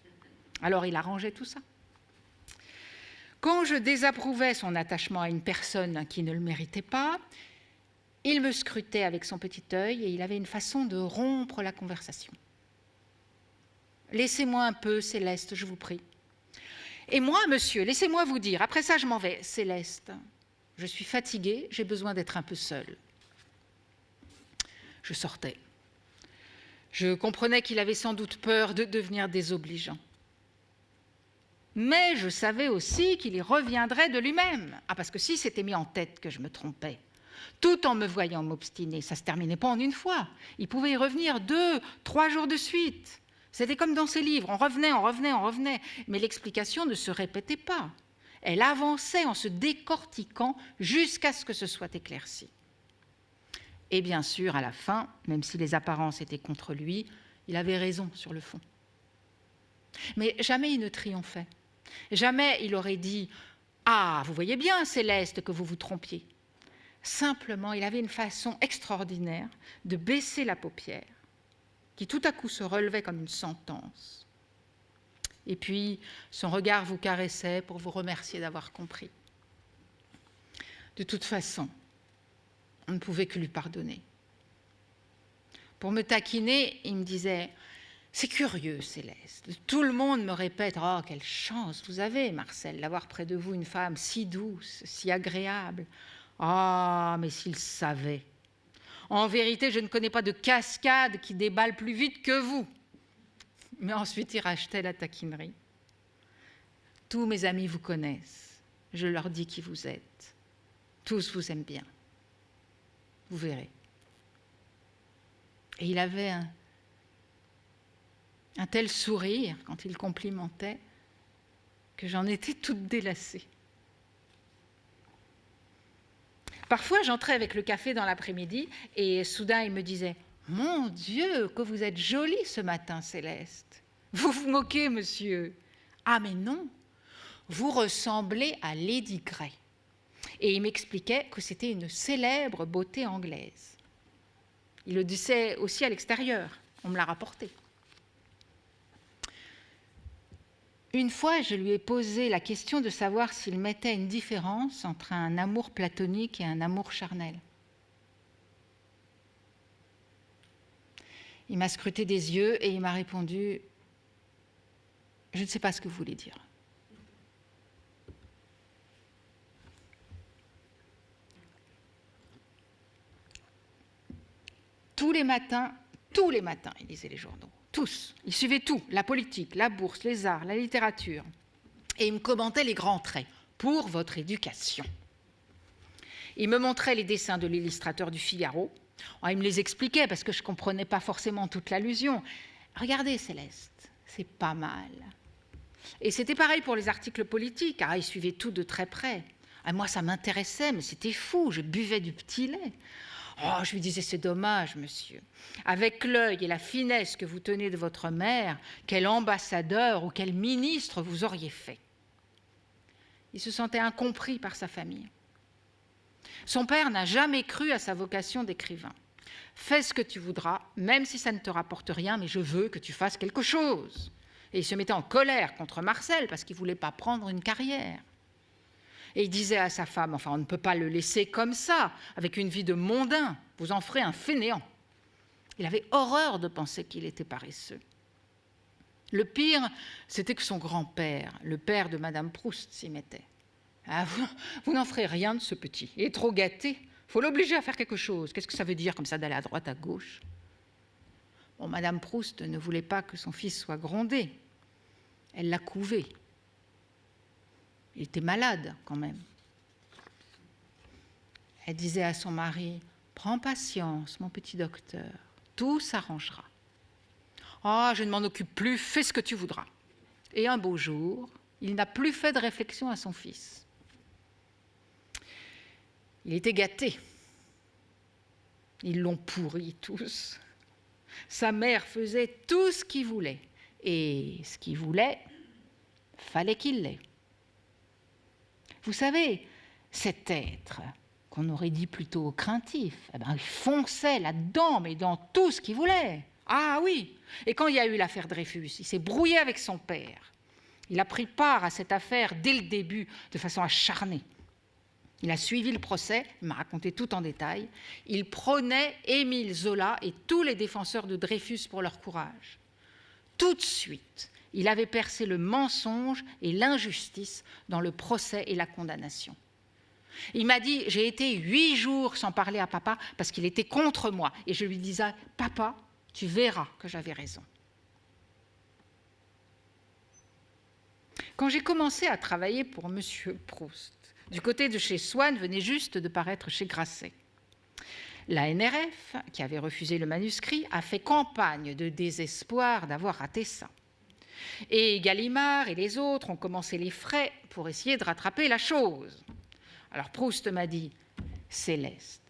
Alors il arrangeait tout ça. Quand je désapprouvais son attachement à une personne qui ne le méritait pas, il me scrutait avec son petit œil et il avait une façon de rompre la conversation. « Laissez-moi un peu, Céleste, je vous prie. Et moi, monsieur, laissez-moi vous dire, après ça je m'en vais. Céleste, je suis fatiguée, j'ai besoin d'être un peu seule. » Je sortais. Je comprenais qu'il avait sans doute peur de devenir désobligeant. Mais je savais aussi qu'il y reviendrait de lui-même. Ah, parce que s'il s'était mis en tête que je me trompais, tout en me voyant m'obstiner, ça ne se terminait pas en une fois. Il pouvait y revenir 2, 3 jours de suite. C'était comme dans ses livres, on revenait, mais l'explication ne se répétait pas. Elle avançait en se décortiquant jusqu'à ce que ce soit éclairci. Et bien sûr, à la fin, même si les apparences étaient contre lui, il avait raison sur le fond. Mais jamais il ne triomphait. Jamais il aurait dit « Ah, vous voyez bien, Céleste, que vous vous trompiez ». Simplement, il avait une façon extraordinaire de baisser la paupière, qui tout à coup se relevait comme une sentence. Et puis, son regard vous caressait pour vous remercier d'avoir compris. De toute façon, on ne pouvait que lui pardonner. Pour me taquiner, il me disait « C'est curieux, Céleste. Tout le monde me répète « Oh, quelle chance vous avez, Marcel, d'avoir près de vous une femme si douce, si agréable. Ah, mais s'il savait. En vérité, je ne connais pas de cascade qui déballe plus vite que vous. » Mais ensuite, il rachetait la taquinerie. « Tous mes amis vous connaissent. Je leur dis qui vous êtes. Tous vous aiment bien. Vous verrez. » Et il avait un tel sourire quand il complimentait que j'en étais toute délassée. Parfois, j'entrais avec le café dans l'après-midi et soudain, il me disait « Mon Dieu, que vous êtes jolie ce matin, Céleste. Vous vous moquez, monsieur. » « Ah, mais non, vous ressemblez à Lady Grey. » Et il m'expliquait que c'était une célèbre beauté anglaise. Il le disait aussi à l'extérieur, on me l'a rapporté. Une fois, je lui ai posé la question de savoir s'il mettait une différence entre un amour platonique et un amour charnel. Il m'a scruté des yeux et il m'a répondu « Je ne sais pas ce que vous voulez dire. » Tous les matins, il lisait les journaux. Tous. Il suivait tout, la politique, la bourse, les arts, la littérature. Et il me commentait les grands traits, pour votre éducation. Il me montrait les dessins de l'illustrateur du Figaro. Oh, il me les expliquait parce que je ne comprenais pas forcément toute l'allusion. Regardez, Céleste, c'est pas mal. Et c'était pareil pour les articles politiques. Ah, il suivait tout de très près. Ah, moi, ça m'intéressait, mais c'était fou, je buvais du petit lait. Oh, je lui disais, c'est dommage, monsieur. Avec l'œil et la finesse que vous tenez de votre mère, quel ambassadeur ou quel ministre vous auriez fait. Il se sentait incompris par sa famille. Son père n'a jamais cru à sa vocation d'écrivain. Fais ce que tu voudras, même si ça ne te rapporte rien, mais je veux que tu fasses quelque chose. Et il se mettait en colère contre Marcel parce qu'il ne voulait pas prendre une carrière. Et il disait à sa femme, enfin, on ne peut pas le laisser comme ça, avec une vie de mondain, vous en ferez un fainéant. Il avait horreur de penser qu'il était paresseux. Le pire, c'était que son grand-père, le père de Madame Proust, s'y mettait. Ah, vous n'en ferez rien de ce petit, il est trop gâté, il faut l'obliger à faire quelque chose. Qu'est-ce que ça veut dire comme ça d'aller à droite, à gauche? Bon, Madame Proust ne voulait pas que son fils soit grondé. Elle l'a couvé. Il était malade quand même. Elle disait à son mari, « Prends patience, mon petit docteur, tout s'arrangera. »« Ah, je ne m'en occupe plus, fais ce que tu voudras. » Et un beau jour, il n'a plus fait de réflexion à son fils. Il était gâté. Ils l'ont pourri tous. Sa mère faisait tout ce qu'il voulait. Et ce qu'il voulait, fallait qu'il l'ait. Vous savez, cet être, qu'on aurait dit plutôt craintif, eh ben, il fonçait là-dedans, mais dans tout ce qu'il voulait. Ah oui. Et quand il y a eu l'affaire Dreyfus, il s'est brouillé avec son père. Il a pris part à cette affaire dès le début, de façon acharnée. Il a suivi le procès, il m'a raconté tout en détail. Il prônait Émile Zola et tous les défenseurs de Dreyfus pour leur courage. Tout de suite, il avait percé le mensonge et l'injustice dans le procès et la condamnation. Il m'a dit, j'ai été 8 jours sans parler à papa parce qu'il était contre moi. Et je lui disais, papa, tu verras que j'avais raison. Quand j'ai commencé à travailler pour M. Proust, du côté de chez Swann venait juste de paraître chez Grasset. La NRF, qui avait refusé le manuscrit, a fait campagne de désespoir d'avoir raté ça. Et Gallimard et les autres ont commencé les frais pour essayer de rattraper la chose. Alors Proust m'a dit « Céleste,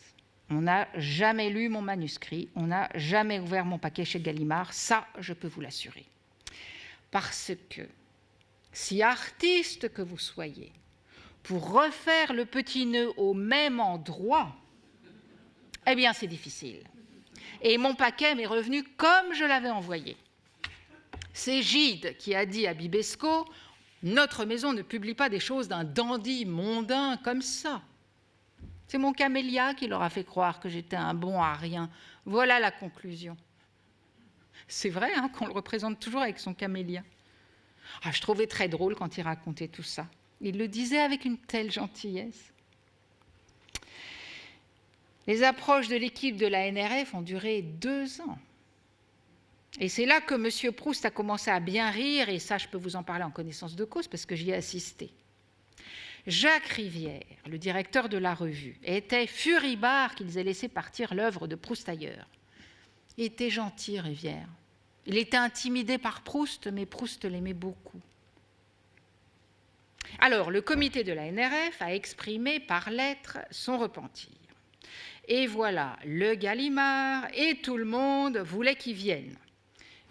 on n'a jamais lu mon manuscrit, on n'a jamais ouvert mon paquet chez Gallimard, ça, je peux vous l'assurer. Parce que, si artiste que vous soyez, pour refaire le petit nœud au même endroit, eh bien, c'est difficile. Et mon paquet m'est revenu comme je l'avais envoyé. C'est Gide qui a dit à Bibesco « Notre maison ne publie pas des choses d'un dandy mondain comme ça. » C'est mon camélia qui leur a fait croire que j'étais un bon à rien. Voilà la conclusion. C'est vrai hein, qu'on le représente toujours avec son camélia. Ah, je trouvais très drôle quand il racontait tout ça. Il le disait avec une telle gentillesse. Les approches de l'équipe de la NRF ont duré 2 ans. Et c'est là que M. Proust a commencé à bien rire, et ça, je peux vous en parler en connaissance de cause, parce que j'y ai assisté. Jacques Rivière, le directeur de la revue, était furibard qu'ils aient laissé partir l'œuvre de Proust ailleurs. Il était gentil, Rivière. Il était intimidé par Proust, mais Proust l'aimait beaucoup. Alors, le comité de la NRF a exprimé par lettre son repentir. Et voilà, le Gallimard et tout le monde voulaient qu'il vienne.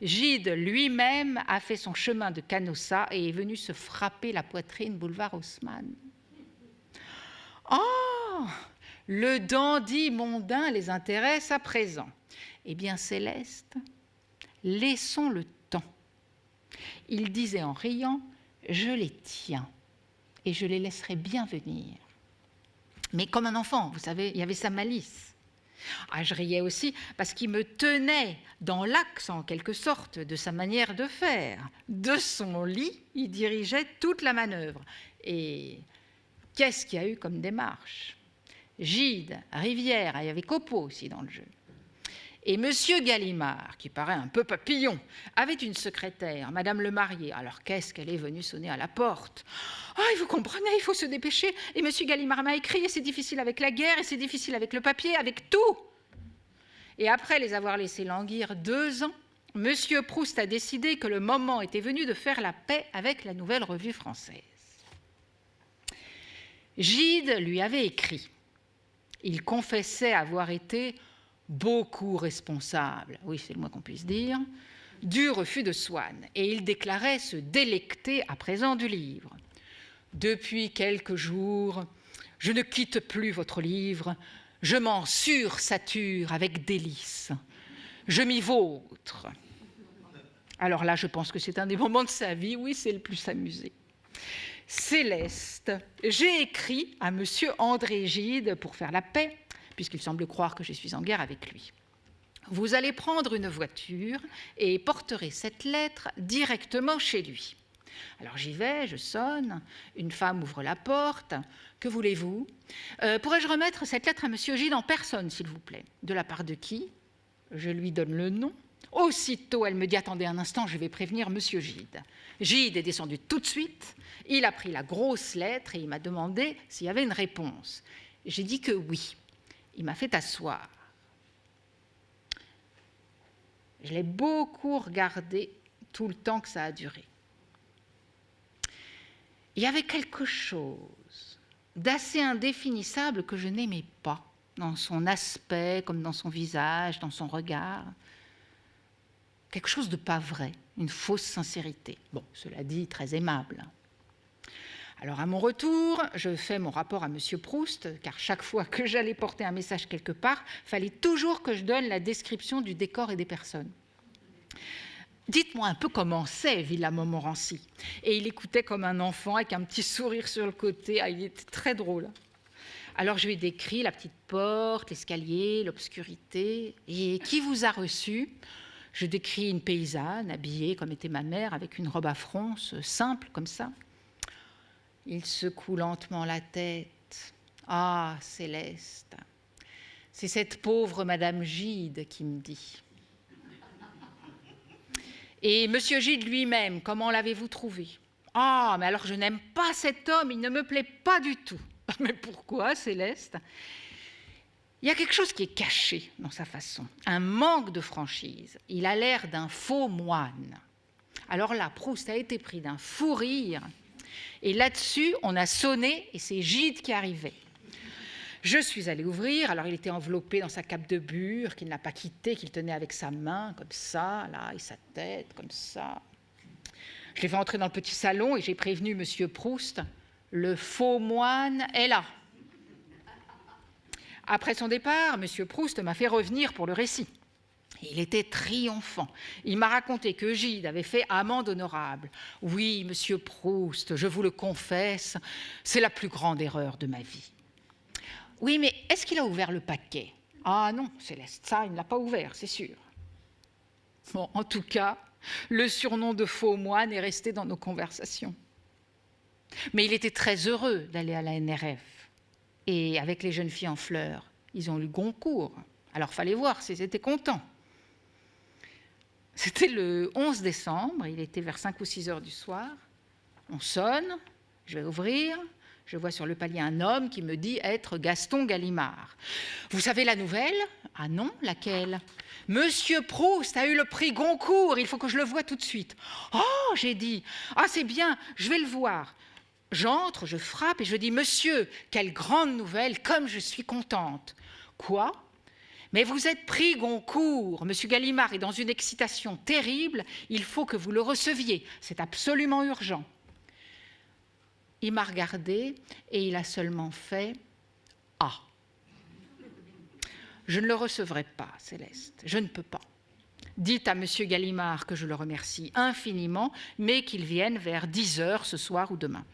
Gide lui-même a fait son chemin de Canossa et est venu se frapper la poitrine boulevard Haussmann. Oh, le dandy mondain les intéresse à présent. Eh bien, Céleste, laissons le temps. Il disait en riant, je les tiens et je les laisserai bien venir. Mais comme un enfant, vous savez, il y avait sa malice. Ah, je riais aussi parce qu'il me tenait dans l'axe, en quelque sorte, de sa manière de faire. De son lit, il dirigeait toute la manœuvre. Et qu'est-ce qu'il y a eu comme démarche? Gide, Rivière, il y avait Copeau aussi dans le jeu. Et M. Gallimard, qui paraît un peu papillon, avait une secrétaire, Madame Le Marié. Alors qu'est-ce qu'elle est venue sonner à la porte? « Ah, vous comprenez, il faut se dépêcher. Et M. Gallimard m'a écrit, et c'est difficile avec la guerre, et c'est difficile avec le papier, avec tout. » Et après les avoir laissés languir 2 ans, M. Proust a décidé que le moment était venu de faire la paix avec la Nouvelle Revue française. Gide lui avait écrit. Il confessait avoir été beaucoup responsable, oui, c'est le moins qu'on puisse dire, du refus de Swann, et il déclarait se délecter à présent du livre. « Depuis quelques jours, je ne quitte plus votre livre, je m'en sursature avec délice. Je m'y vautre. » Alors là, je pense que c'est un des moments de sa vie où il s'est le plus amusé. « Céleste, j'ai écrit à M. André Gide pour faire la paix, puisqu'il semble croire que je suis en guerre avec lui. Vous allez prendre une voiture et porterez cette lettre directement chez lui. » Alors j'y vais, je sonne, une femme ouvre la porte. « Que voulez-vous ? Pourrais-je remettre cette lettre à M. Gide en personne, s'il vous plaît ? » « De la part de qui ? » Je lui donne le nom. Aussitôt, elle me dit « Attendez un instant, je vais prévenir M. Gide. » Gide est descendu tout de suite. Il a pris la grosse lettre et il m'a demandé s'il y avait une réponse. J'ai dit que oui. Il m'a fait asseoir. Je l'ai beaucoup regardé tout le temps que ça a duré. Il y avait quelque chose d'assez indéfinissable que je n'aimais pas dans son aspect, comme dans son visage, dans son regard. Quelque chose de pas vrai, une fausse sincérité. Bon, cela dit, très aimable. Alors, à mon retour, je fais mon rapport à M. Proust, car chaque fois que j'allais porter un message quelque part, il fallait toujours que je donne la description du décor et des personnes. Dites-moi un peu comment c'est, Villa Montmorency. Et il écoutait comme un enfant, avec un petit sourire sur le côté. Ah, il était très drôle. Alors, je lui ai décrit la petite porte, l'escalier, l'obscurité. Et qui vous a reçu? Je décris une paysanne, habillée comme était ma mère, avec une robe à fronce, simple comme ça. Il secoue lentement la tête. « Ah, Céleste, c'est cette pauvre Madame Gide qui me dit. » Et Monsieur Gide lui-même, comment l'avez-vous trouvé? « Ah, mais alors je n'aime pas cet homme, il ne me plaît pas du tout. » « Mais pourquoi, Céleste? » Il y a quelque chose qui est caché dans sa façon, un manque de franchise. Il a l'air d'un faux moine. Alors là, Proust a été pris d'un fou rire, et là-dessus, on a sonné, et c'est Gide qui arrivait. Je suis allée ouvrir, alors il était enveloppé dans sa cape de bure, qu'il n'a pas quittée, qu'il tenait avec sa main, comme ça, là, et sa tête, comme ça. Je l'ai fait entrer dans le petit salon, et j'ai prévenu M. Proust, le faux moine est là. Après son départ, M. Proust m'a fait revenir pour le récit. Il était triomphant. Il m'a raconté que Gide avait fait amende honorable. Oui, Monsieur Proust, je vous le confesse, c'est la plus grande erreur de ma vie. Oui, mais est-ce qu'il a ouvert le paquet? Ah non, Céleste, ça, il ne l'a pas ouvert, c'est sûr. Bon, en tout cas, le surnom de faux moine est resté dans nos conversations. Mais il était très heureux d'aller à la NRF. Et avec les jeunes filles en fleurs, ils ont lu Goncourt. Alors, fallait voir s'ils étaient contents. C'était le 11 décembre, il était vers 5 ou 6 heures du soir. On sonne, je vais ouvrir, je vois sur le palier un homme qui me dit être Gaston Gallimard. Vous savez la nouvelle? Ah non, laquelle? Monsieur Proust a eu le prix Goncourt, il faut que je le voie tout de suite. Oh, j'ai dit, ah c'est bien, je vais le voir. J'entre, je frappe et je dis, monsieur, quelle grande nouvelle, comme je suis contente. Quoi? Mais vous êtes pris Goncourt, monsieur Gallimard est dans une excitation terrible, il faut que vous le receviez, c'est absolument urgent. Il m'a regardé et il a seulement fait « Ah ». Je ne le recevrai pas, Céleste, je ne peux pas. Dites à monsieur Gallimard que je le remercie infiniment, mais qu'il vienne vers 10 heures ce soir ou demain.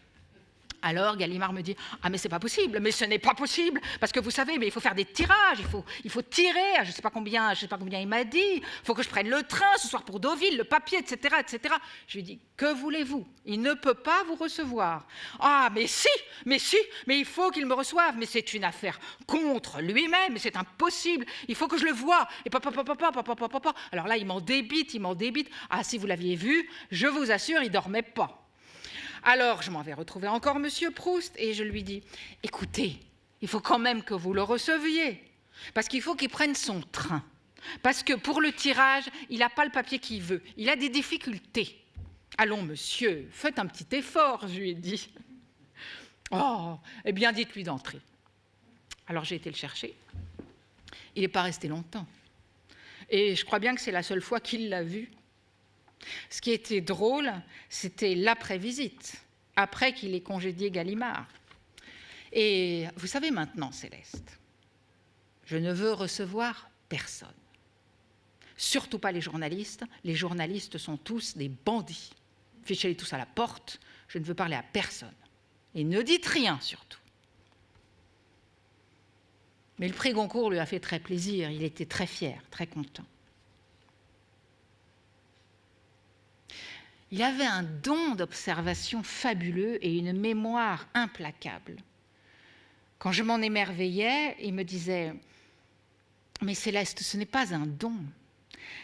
Alors Gallimard me dit « Ah mais c'est pas possible, mais ce n'est pas possible, parce que vous savez, mais il faut faire des tirages, il faut tirer, je sais pas combien il m'a dit, il faut que je prenne le train ce soir pour Deauville, le papier, etc. etc. » Je lui dis « Que voulez-vous? Il ne peut pas vous recevoir. »« Ah mais si, mais il faut qu'il me reçoive, mais c'est une affaire contre lui-même, mais c'est impossible, il faut que je le voie. » Et papa. Alors là, il m'en débite. Ah si vous l'aviez vu, je vous assure, il dormait pas. Alors, je m'en vais retrouver encore Monsieur Proust et je lui dis « Écoutez, il faut quand même que vous le receviez, parce qu'il faut qu'il prenne son train. Parce que pour le tirage, il n'a pas le papier qu'il veut, il a des difficultés. Allons, monsieur, faites un petit effort, je lui ai dit. Oh, eh bien, dites-lui d'entrer. Alors, j'ai été le chercher. Il n'est pas resté longtemps. Et je crois bien que c'est la seule fois qu'il l'a vu. Ce qui était drôle, c'était l'après-visite, après qu'il ait congédié Gallimard. Et vous savez maintenant, Céleste, je ne veux recevoir personne. Surtout pas les journalistes. Les journalistes sont tous des bandits. Fichez-les tous à la porte, je ne veux parler à personne. Et ne dites rien, surtout. Mais le prix Goncourt lui a fait très plaisir, il était très fier, très content. Il avait un don d'observation fabuleux et une mémoire implacable. Quand je m'en émerveillais, il me disait « Mais Céleste, ce n'est pas un don.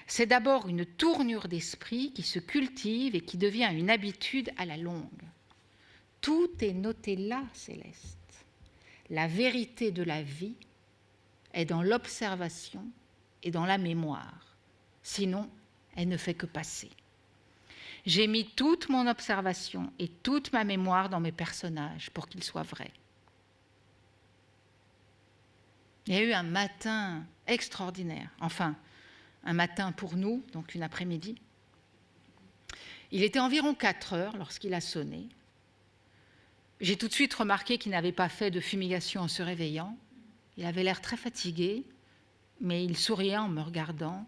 C'est d'abord une tournure d'esprit qui se cultive et qui devient une habitude à la longue. Tout est noté là, Céleste. La vérité de la vie est dans l'observation et dans la mémoire. Sinon, elle ne fait que passer. J'ai mis toute mon observation et toute ma mémoire dans mes personnages pour qu'ils soient vrais. » Il y a eu un matin extraordinaire, enfin, un matin pour nous, donc une après-midi. Il était environ 4 heures lorsqu'il a sonné. J'ai tout de suite remarqué qu'il n'avait pas fait de fumigation en se réveillant. Il avait l'air très fatigué, mais il souriait en me regardant.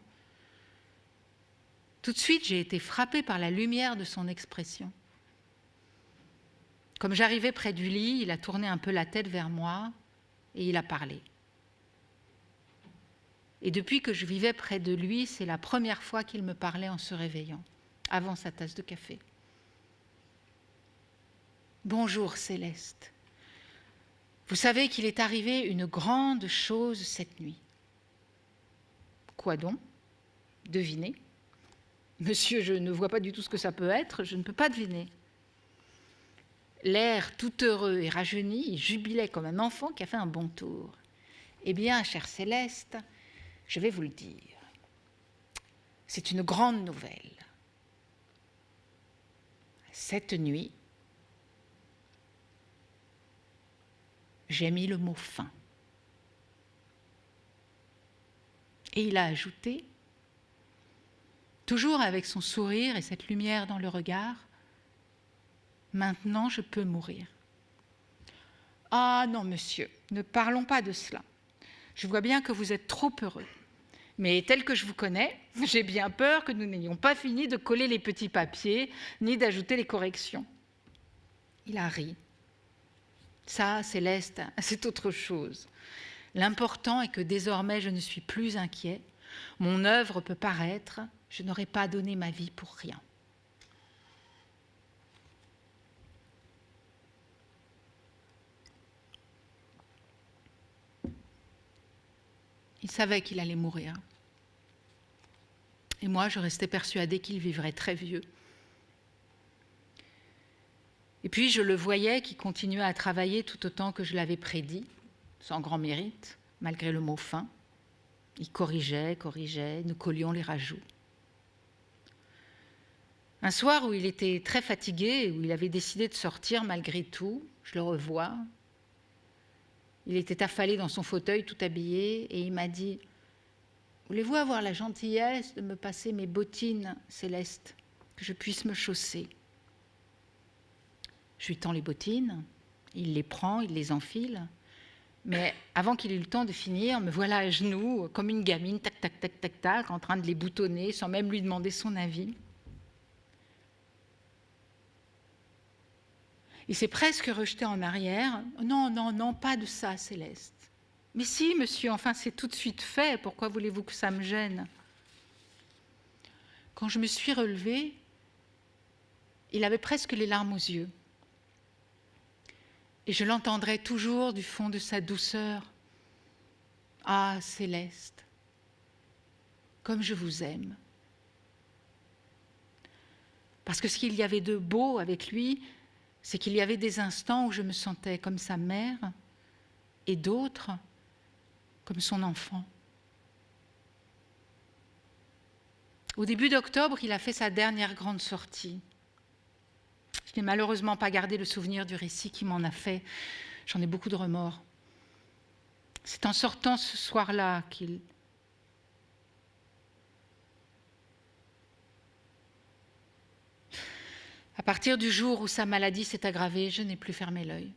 Tout de suite, j'ai été frappée par la lumière de son expression. Comme j'arrivais près du lit, il a tourné un peu la tête vers moi et il a parlé. Et depuis que je vivais près de lui, c'est la première fois qu'il me parlait en se réveillant, avant sa tasse de café. « Bonjour Céleste. Vous savez qu'il est arrivé une grande chose cette nuit. » « Quoi donc? Devinez. » « Monsieur, je ne vois pas du tout ce que ça peut être, je ne peux pas deviner. » L'air tout heureux et rajeuni, il jubilait comme un enfant qui a fait un bon tour. Eh bien, chère Céleste, je vais vous le dire. C'est une grande nouvelle. Cette nuit, j'ai mis le mot fin. Et il a ajouté, toujours avec son sourire et cette lumière dans le regard, « Maintenant, je peux mourir. » Ah non, monsieur, ne parlons pas de cela. Je vois bien que vous êtes trop heureux. Mais tel que je vous connais, j'ai bien peur que nous n'ayons pas fini de coller les petits papiers, ni d'ajouter les corrections. Il a ri. Ça, Céleste, c'est autre chose. L'important est que désormais je ne suis plus inquiet. Mon œuvre peut paraître, je n'aurais pas donné ma vie pour rien. Il savait qu'il allait mourir. Et moi, je restais persuadée qu'il vivrait très vieux. Et puis, je le voyais qui continuait à travailler tout autant que je l'avais prédit, sans grand mérite, malgré le mot fin. Il corrigeait, nous collions les rajouts. Un soir où il était très fatigué, où il avait décidé de sortir malgré tout, je le revois. Il était affalé dans son fauteuil, tout habillé, et il m'a dit « Voulez-vous avoir la gentillesse de me passer mes bottines, Céleste, que je puisse me chausser ?» Je lui tends les bottines, il les prend, il les enfile, mais avant qu'il ait eu le temps de finir, me voilà à genoux, comme une gamine, tac, tac, tac, tac, tac, en train de les boutonner, sans même lui demander son avis. Il s'est presque rejeté en arrière. « Non, non, non, pas de ça, Céleste. » « Mais si, monsieur, enfin, c'est tout de suite fait. Pourquoi voulez-vous que ça me gêne ?» Quand je me suis relevée, il avait presque les larmes aux yeux. Et je l'entendrai toujours du fond de sa douceur. « Ah, Céleste, comme je vous aime. » Parce que ce qu'il y avait de beau avec lui, c'est qu'il y avait des instants où je me sentais comme sa mère et d'autres comme son enfant. Au début d'octobre, il a fait sa dernière grande sortie. Je n'ai malheureusement pas gardé le souvenir du récit qu'il m'en a fait. J'en ai beaucoup de remords. C'est en sortant ce soir-là qu'il... À partir du jour où sa maladie s'est aggravée, je n'ai plus fermé l'œil.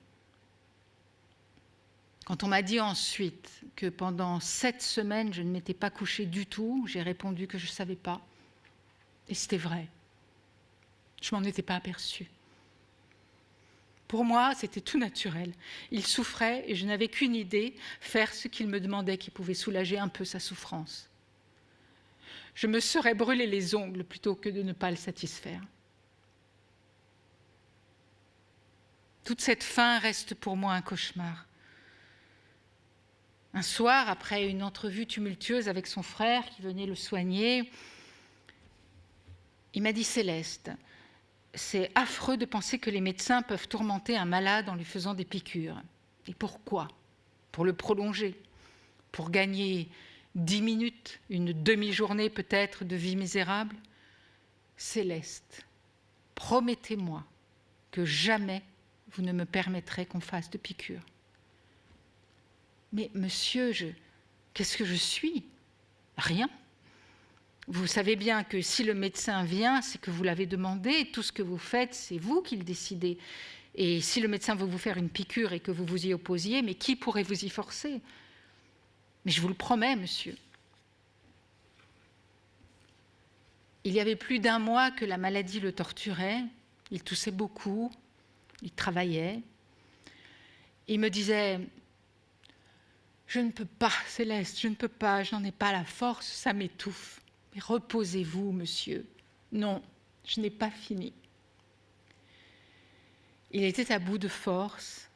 Quand on m'a dit ensuite que pendant 7 semaines, je ne m'étais pas couchée du tout, j'ai répondu que je ne savais pas. Et c'était vrai. Je ne m'en étais pas aperçue. Pour moi, c'était tout naturel. Il souffrait et je n'avais qu'une idée, faire ce qu'il me demandait qui pouvait soulager un peu sa souffrance. Je me serais brûlé les ongles plutôt que de ne pas le satisfaire. Toute cette fin reste pour moi un cauchemar. Un soir, après une entrevue tumultueuse avec son frère qui venait le soigner, il m'a dit « Céleste, c'est affreux de penser que les médecins peuvent tourmenter un malade en lui faisant des piqûres. Et pourquoi ? Pour le prolonger, pour gagner 10 minutes, une demi-journée peut-être de vie misérable. Céleste, promettez-moi que jamais vous ne me permettrez qu'on fasse de piqûres. » Mais monsieur, qu'est-ce que je suis ? Rien. Vous savez bien que si le médecin vient, c'est que vous l'avez demandé. Tout ce que vous faites, c'est vous qui le décidez. Et si le médecin veut vous faire une piqûre et que vous vous y opposiez, mais qui pourrait vous y forcer ? Mais je vous le promets, monsieur. Il y avait plus d'1 mois que la maladie le torturait. Il toussait beaucoup. Il travaillait. Il me disait... « Je ne peux pas, Céleste, je ne peux pas, je n'en ai pas la force, ça m'étouffe. Mais reposez-vous, monsieur. Non, je n'ai pas fini. » Il était à bout de force,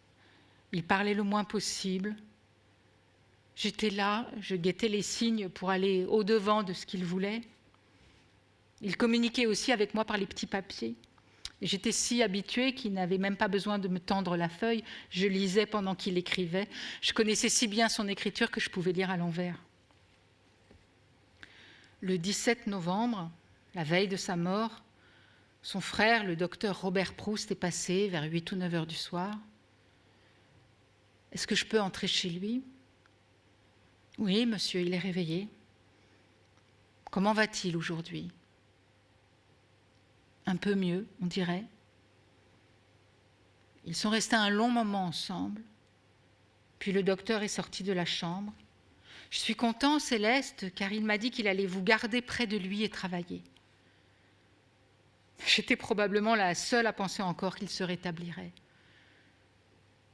il parlait le moins possible. J'étais là, je guettais les signes pour aller au-devant de ce qu'il voulait. Il communiquait aussi avec moi par les petits papiers. Et j'étais si habituée qu'il n'avait même pas besoin de me tendre la feuille. Je lisais pendant qu'il écrivait. Je connaissais si bien son écriture que je pouvais lire à l'envers. Le 17 novembre, la veille de sa mort, son frère, le docteur Robert Proust, est passé vers 8 ou 9 heures du soir. « Est-ce que je peux entrer chez lui ?»« Oui, monsieur, il est réveillé. »« Comment va-t-il aujourd'hui ?»« Un peu mieux, on dirait. » Ils sont restés un long moment ensemble. Puis le docteur est sorti de la chambre. « Je suis content, Céleste, car il m'a dit qu'il allait vous garder près de lui et travailler. » J'étais probablement la seule à penser encore qu'il se rétablirait.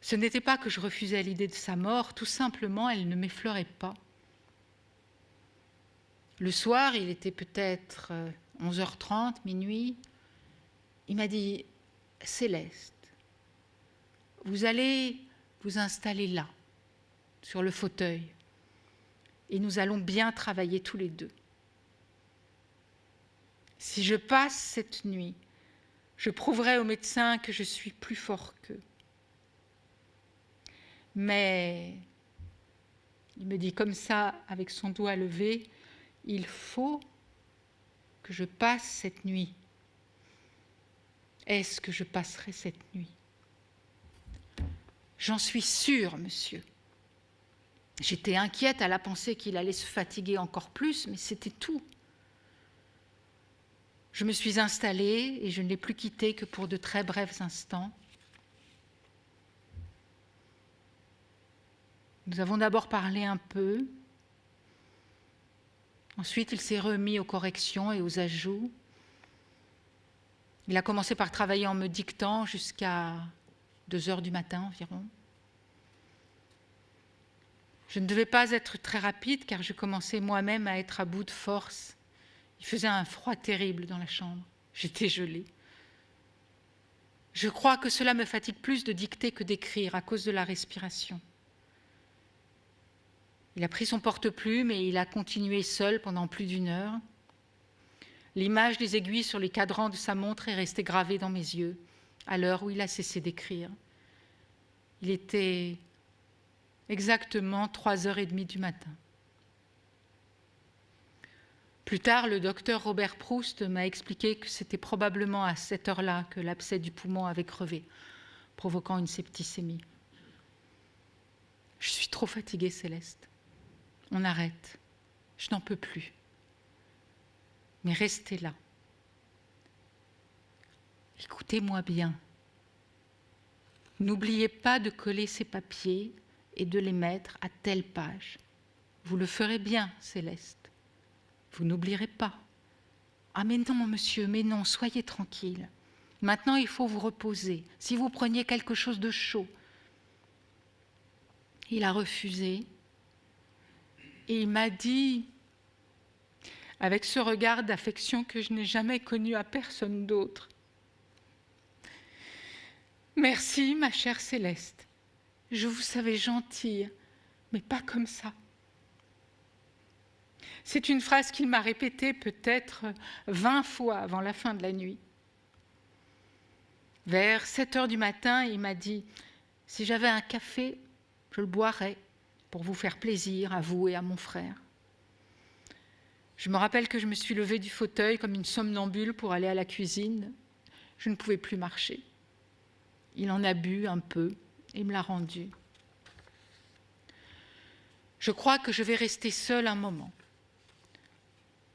Ce n'était pas que je refusais l'idée de sa mort, tout simplement, elle ne m'effleurait pas. Le soir, il était peut-être 11h30, minuit. Il m'a dit « Céleste, vous allez vous installer là, sur le fauteuil, et nous allons bien travailler tous les deux. Si je passe cette nuit, je prouverai aux médecins que je suis plus fort qu'eux. Mais, il me dit comme ça, avec son doigt levé, il faut que je passe cette nuit. Est-ce que je passerai cette nuit? J'en suis sûre, monsieur. J'étais inquiète à la pensée qu'il allait se fatiguer encore plus, mais c'était tout. Je me suis installée et je ne l'ai plus quitté que pour de très brefs instants. Nous avons d'abord parlé un peu. Ensuite, il s'est remis aux corrections et aux ajouts. Il a commencé par travailler en me dictant jusqu'à 2 heures du matin environ. Je ne devais pas être très rapide car je commençais moi-même à être à bout de force. Il faisait un froid terrible dans la chambre. J'étais gelée. Je crois que cela me fatigue plus de dicter que d'écrire à cause de la respiration. Il a pris son porte-plume et il a continué seul pendant plus d'1 heure. L'image des aiguilles sur les cadrans de sa montre est restée gravée dans mes yeux à l'heure où il a cessé d'écrire. Il était exactement 3h30 du matin. Plus tard, le docteur Robert Proust m'a expliqué que c'était probablement à cette heure-là que l'abcès du poumon avait crevé, provoquant une septicémie. Je suis trop fatiguée, Céleste. On arrête. Je n'en peux plus. Mais restez là. Écoutez-moi bien. N'oubliez pas de coller ces papiers et de les mettre à telle page. Vous le ferez bien, Céleste. Vous n'oublierez pas. Ah mais non, monsieur, mais non, soyez tranquille. Maintenant, il faut vous reposer. Si vous preniez quelque chose de chaud. Il a refusé. Et il m'a dit, avec ce regard d'affection que je n'ai jamais connu à personne d'autre, « Merci, ma chère Céleste. Je vous savais gentille, mais pas comme ça. » C'est une phrase qu'il m'a répétée peut-être 20 fois avant la fin de la nuit. Vers 7 heures du matin, il m'a dit « Si j'avais un café, je le boirais pour vous faire plaisir, à vous et à mon frère. » Je me rappelle que je me suis levée du fauteuil comme une somnambule pour aller à la cuisine. Je ne pouvais plus marcher. Il en a bu un peu et me l'a rendu. Je crois que je vais rester seule un moment.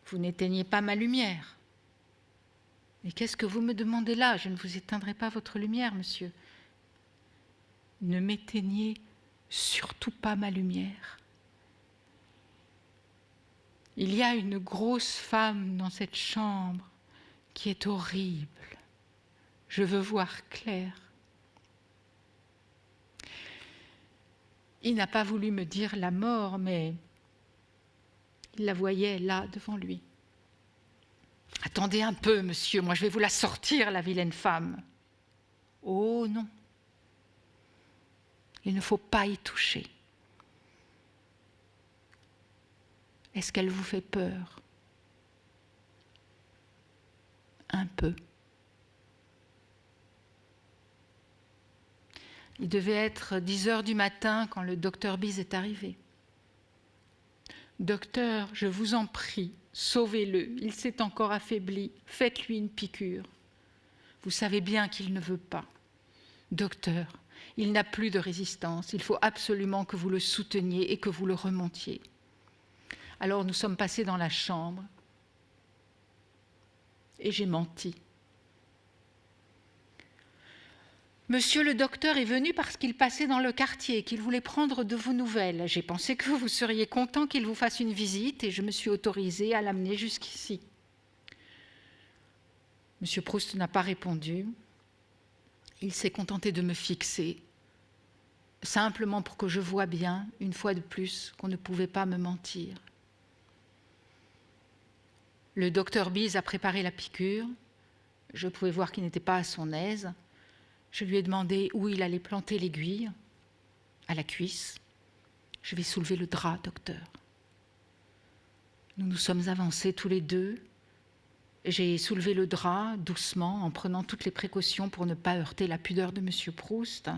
Vous n'éteignez pas ma lumière. Mais qu'est-ce que vous me demandez là? Je ne vous éteindrai pas votre lumière, monsieur. Ne m'éteignez surtout pas ma lumière. Il y a une grosse femme dans cette chambre qui est horrible. Je veux voir clair. Il n'a pas voulu me dire la mort, mais il la voyait là, devant lui. « Attendez un peu, monsieur, moi je vais vous la sortir, la vilaine femme. »« Oh non, il ne faut pas y toucher. » « Est-ce qu'elle vous fait peur ? » « Un peu. » Il devait être 10 heures du matin quand le docteur Bise est arrivé. « Docteur, je vous en prie, sauvez-le, il s'est encore affaibli, faites-lui une piqûre. Vous savez bien qu'il ne veut pas. Docteur, il n'a plus de résistance, il faut absolument que vous le souteniez et que vous le remontiez. » Alors nous sommes passés dans la chambre et j'ai menti. Monsieur le docteur est venu parce qu'il passait dans le quartier, qu'il voulait prendre de vos nouvelles. J'ai pensé que vous seriez content qu'il vous fasse une visite et je me suis autorisée à l'amener jusqu'ici. Monsieur Proust n'a pas répondu. Il s'est contenté de me fixer, simplement pour que je voie bien, une fois de plus, qu'on ne pouvait pas me mentir. Le docteur Bise a préparé la piqûre. Je pouvais voir qu'il n'était pas à son aise. Je lui ai demandé où il allait planter l'aiguille, à la cuisse. « Je vais soulever le drap, docteur. » Nous nous sommes avancés tous les deux. J'ai soulevé le drap doucement, en prenant toutes les précautions pour ne pas heurter la pudeur de M. Proust.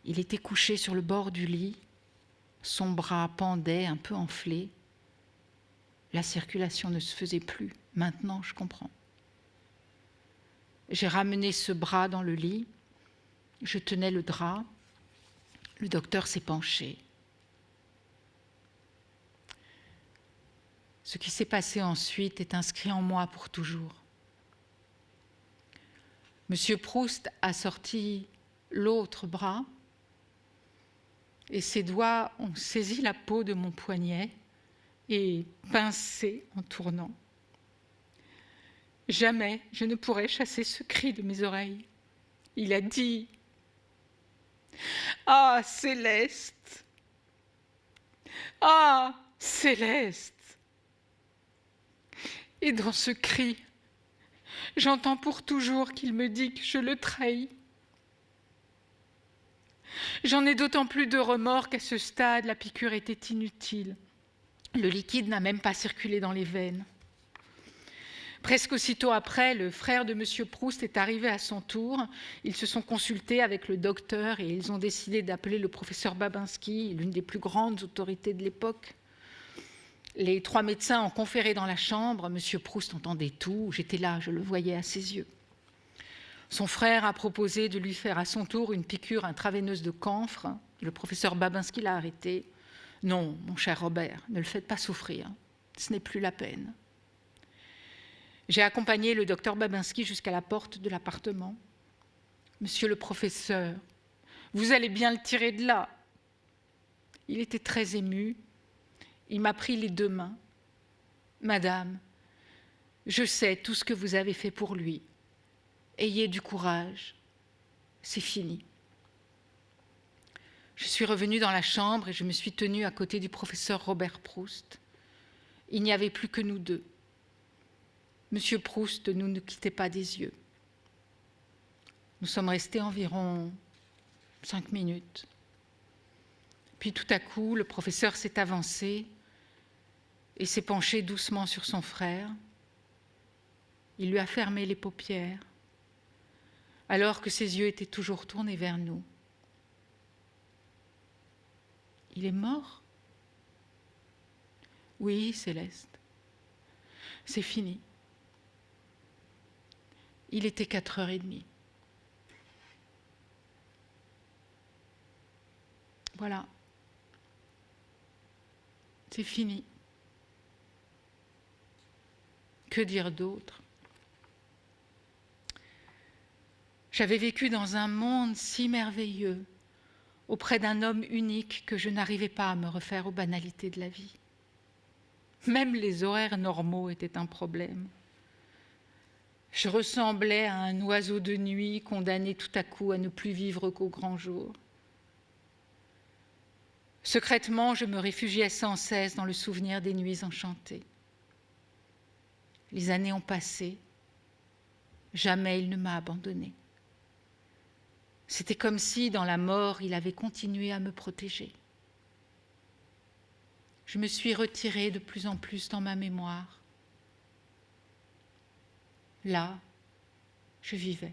Il était couché sur le bord du lit. Son bras pendait, un peu enflé. La circulation ne se faisait plus. Maintenant, je comprends. J'ai ramené ce bras dans le lit, je tenais le drap, le docteur s'est penché. Ce qui s'est passé ensuite est inscrit en moi pour toujours. Monsieur Proust a sorti l'autre bras et ses doigts ont saisi la peau de mon poignet et pincé en tournant. Jamais je ne pourrai chasser ce cri de mes oreilles. Il a dit « Ah, Céleste! Ah, Céleste !» Et dans ce cri, j'entends pour toujours qu'il me dit que je le trahis. J'en ai d'autant plus de remords qu'à ce stade, la piqûre était inutile. Le liquide n'a même pas circulé dans les veines. Presque aussitôt après, le frère de M. Proust est arrivé à son tour. Ils se sont consultés avec le docteur et ils ont décidé d'appeler le professeur Babinski, l'une des plus grandes autorités de l'époque. Les 3 médecins ont conféré dans la chambre. M. Proust entendait tout. J'étais là, je le voyais à ses yeux. Son frère a proposé de lui faire à son tour une piqûre intraveineuse de camphre. Le professeur Babinski l'a arrêté. « Non, mon cher Robert, ne le faites pas souffrir. Ce n'est plus la peine. » J'ai accompagné le docteur Babinski jusqu'à la porte de l'appartement. « Monsieur le professeur, vous allez bien le tirer de là. » Il était très ému. Il m'a pris les 2 mains. « Madame, je sais tout ce que vous avez fait pour lui. Ayez du courage. C'est fini. » Je suis revenue dans la chambre et je me suis tenue à côté du professeur Robert Proust. Il n'y avait plus que nous deux. Monsieur Proust ne nous quittait pas des yeux. Nous sommes restés environ 5 minutes. Puis tout à coup, le professeur s'est avancé et s'est penché doucement sur son frère. Il lui a fermé les paupières, alors que ses yeux étaient toujours tournés vers nous. « Il est mort ?»« Oui, Céleste. C'est fini. Il était 4h30. Voilà. C'est fini. Que dire d'autre? J'avais vécu dans un monde si merveilleux, auprès d'un homme unique que je n'arrivais pas à me refaire aux banalités de la vie. Même les horaires normaux étaient un problème. Je ressemblais à un oiseau de nuit condamné tout à coup à ne plus vivre qu'au grand jour. Secrètement, je me réfugiais sans cesse dans le souvenir des nuits enchantées. Les années ont passé. Jamais il ne m'a abandonnée. C'était comme si, dans la mort, il avait continué à me protéger. Je me suis retirée de plus en plus dans ma mémoire. Là, je vivais.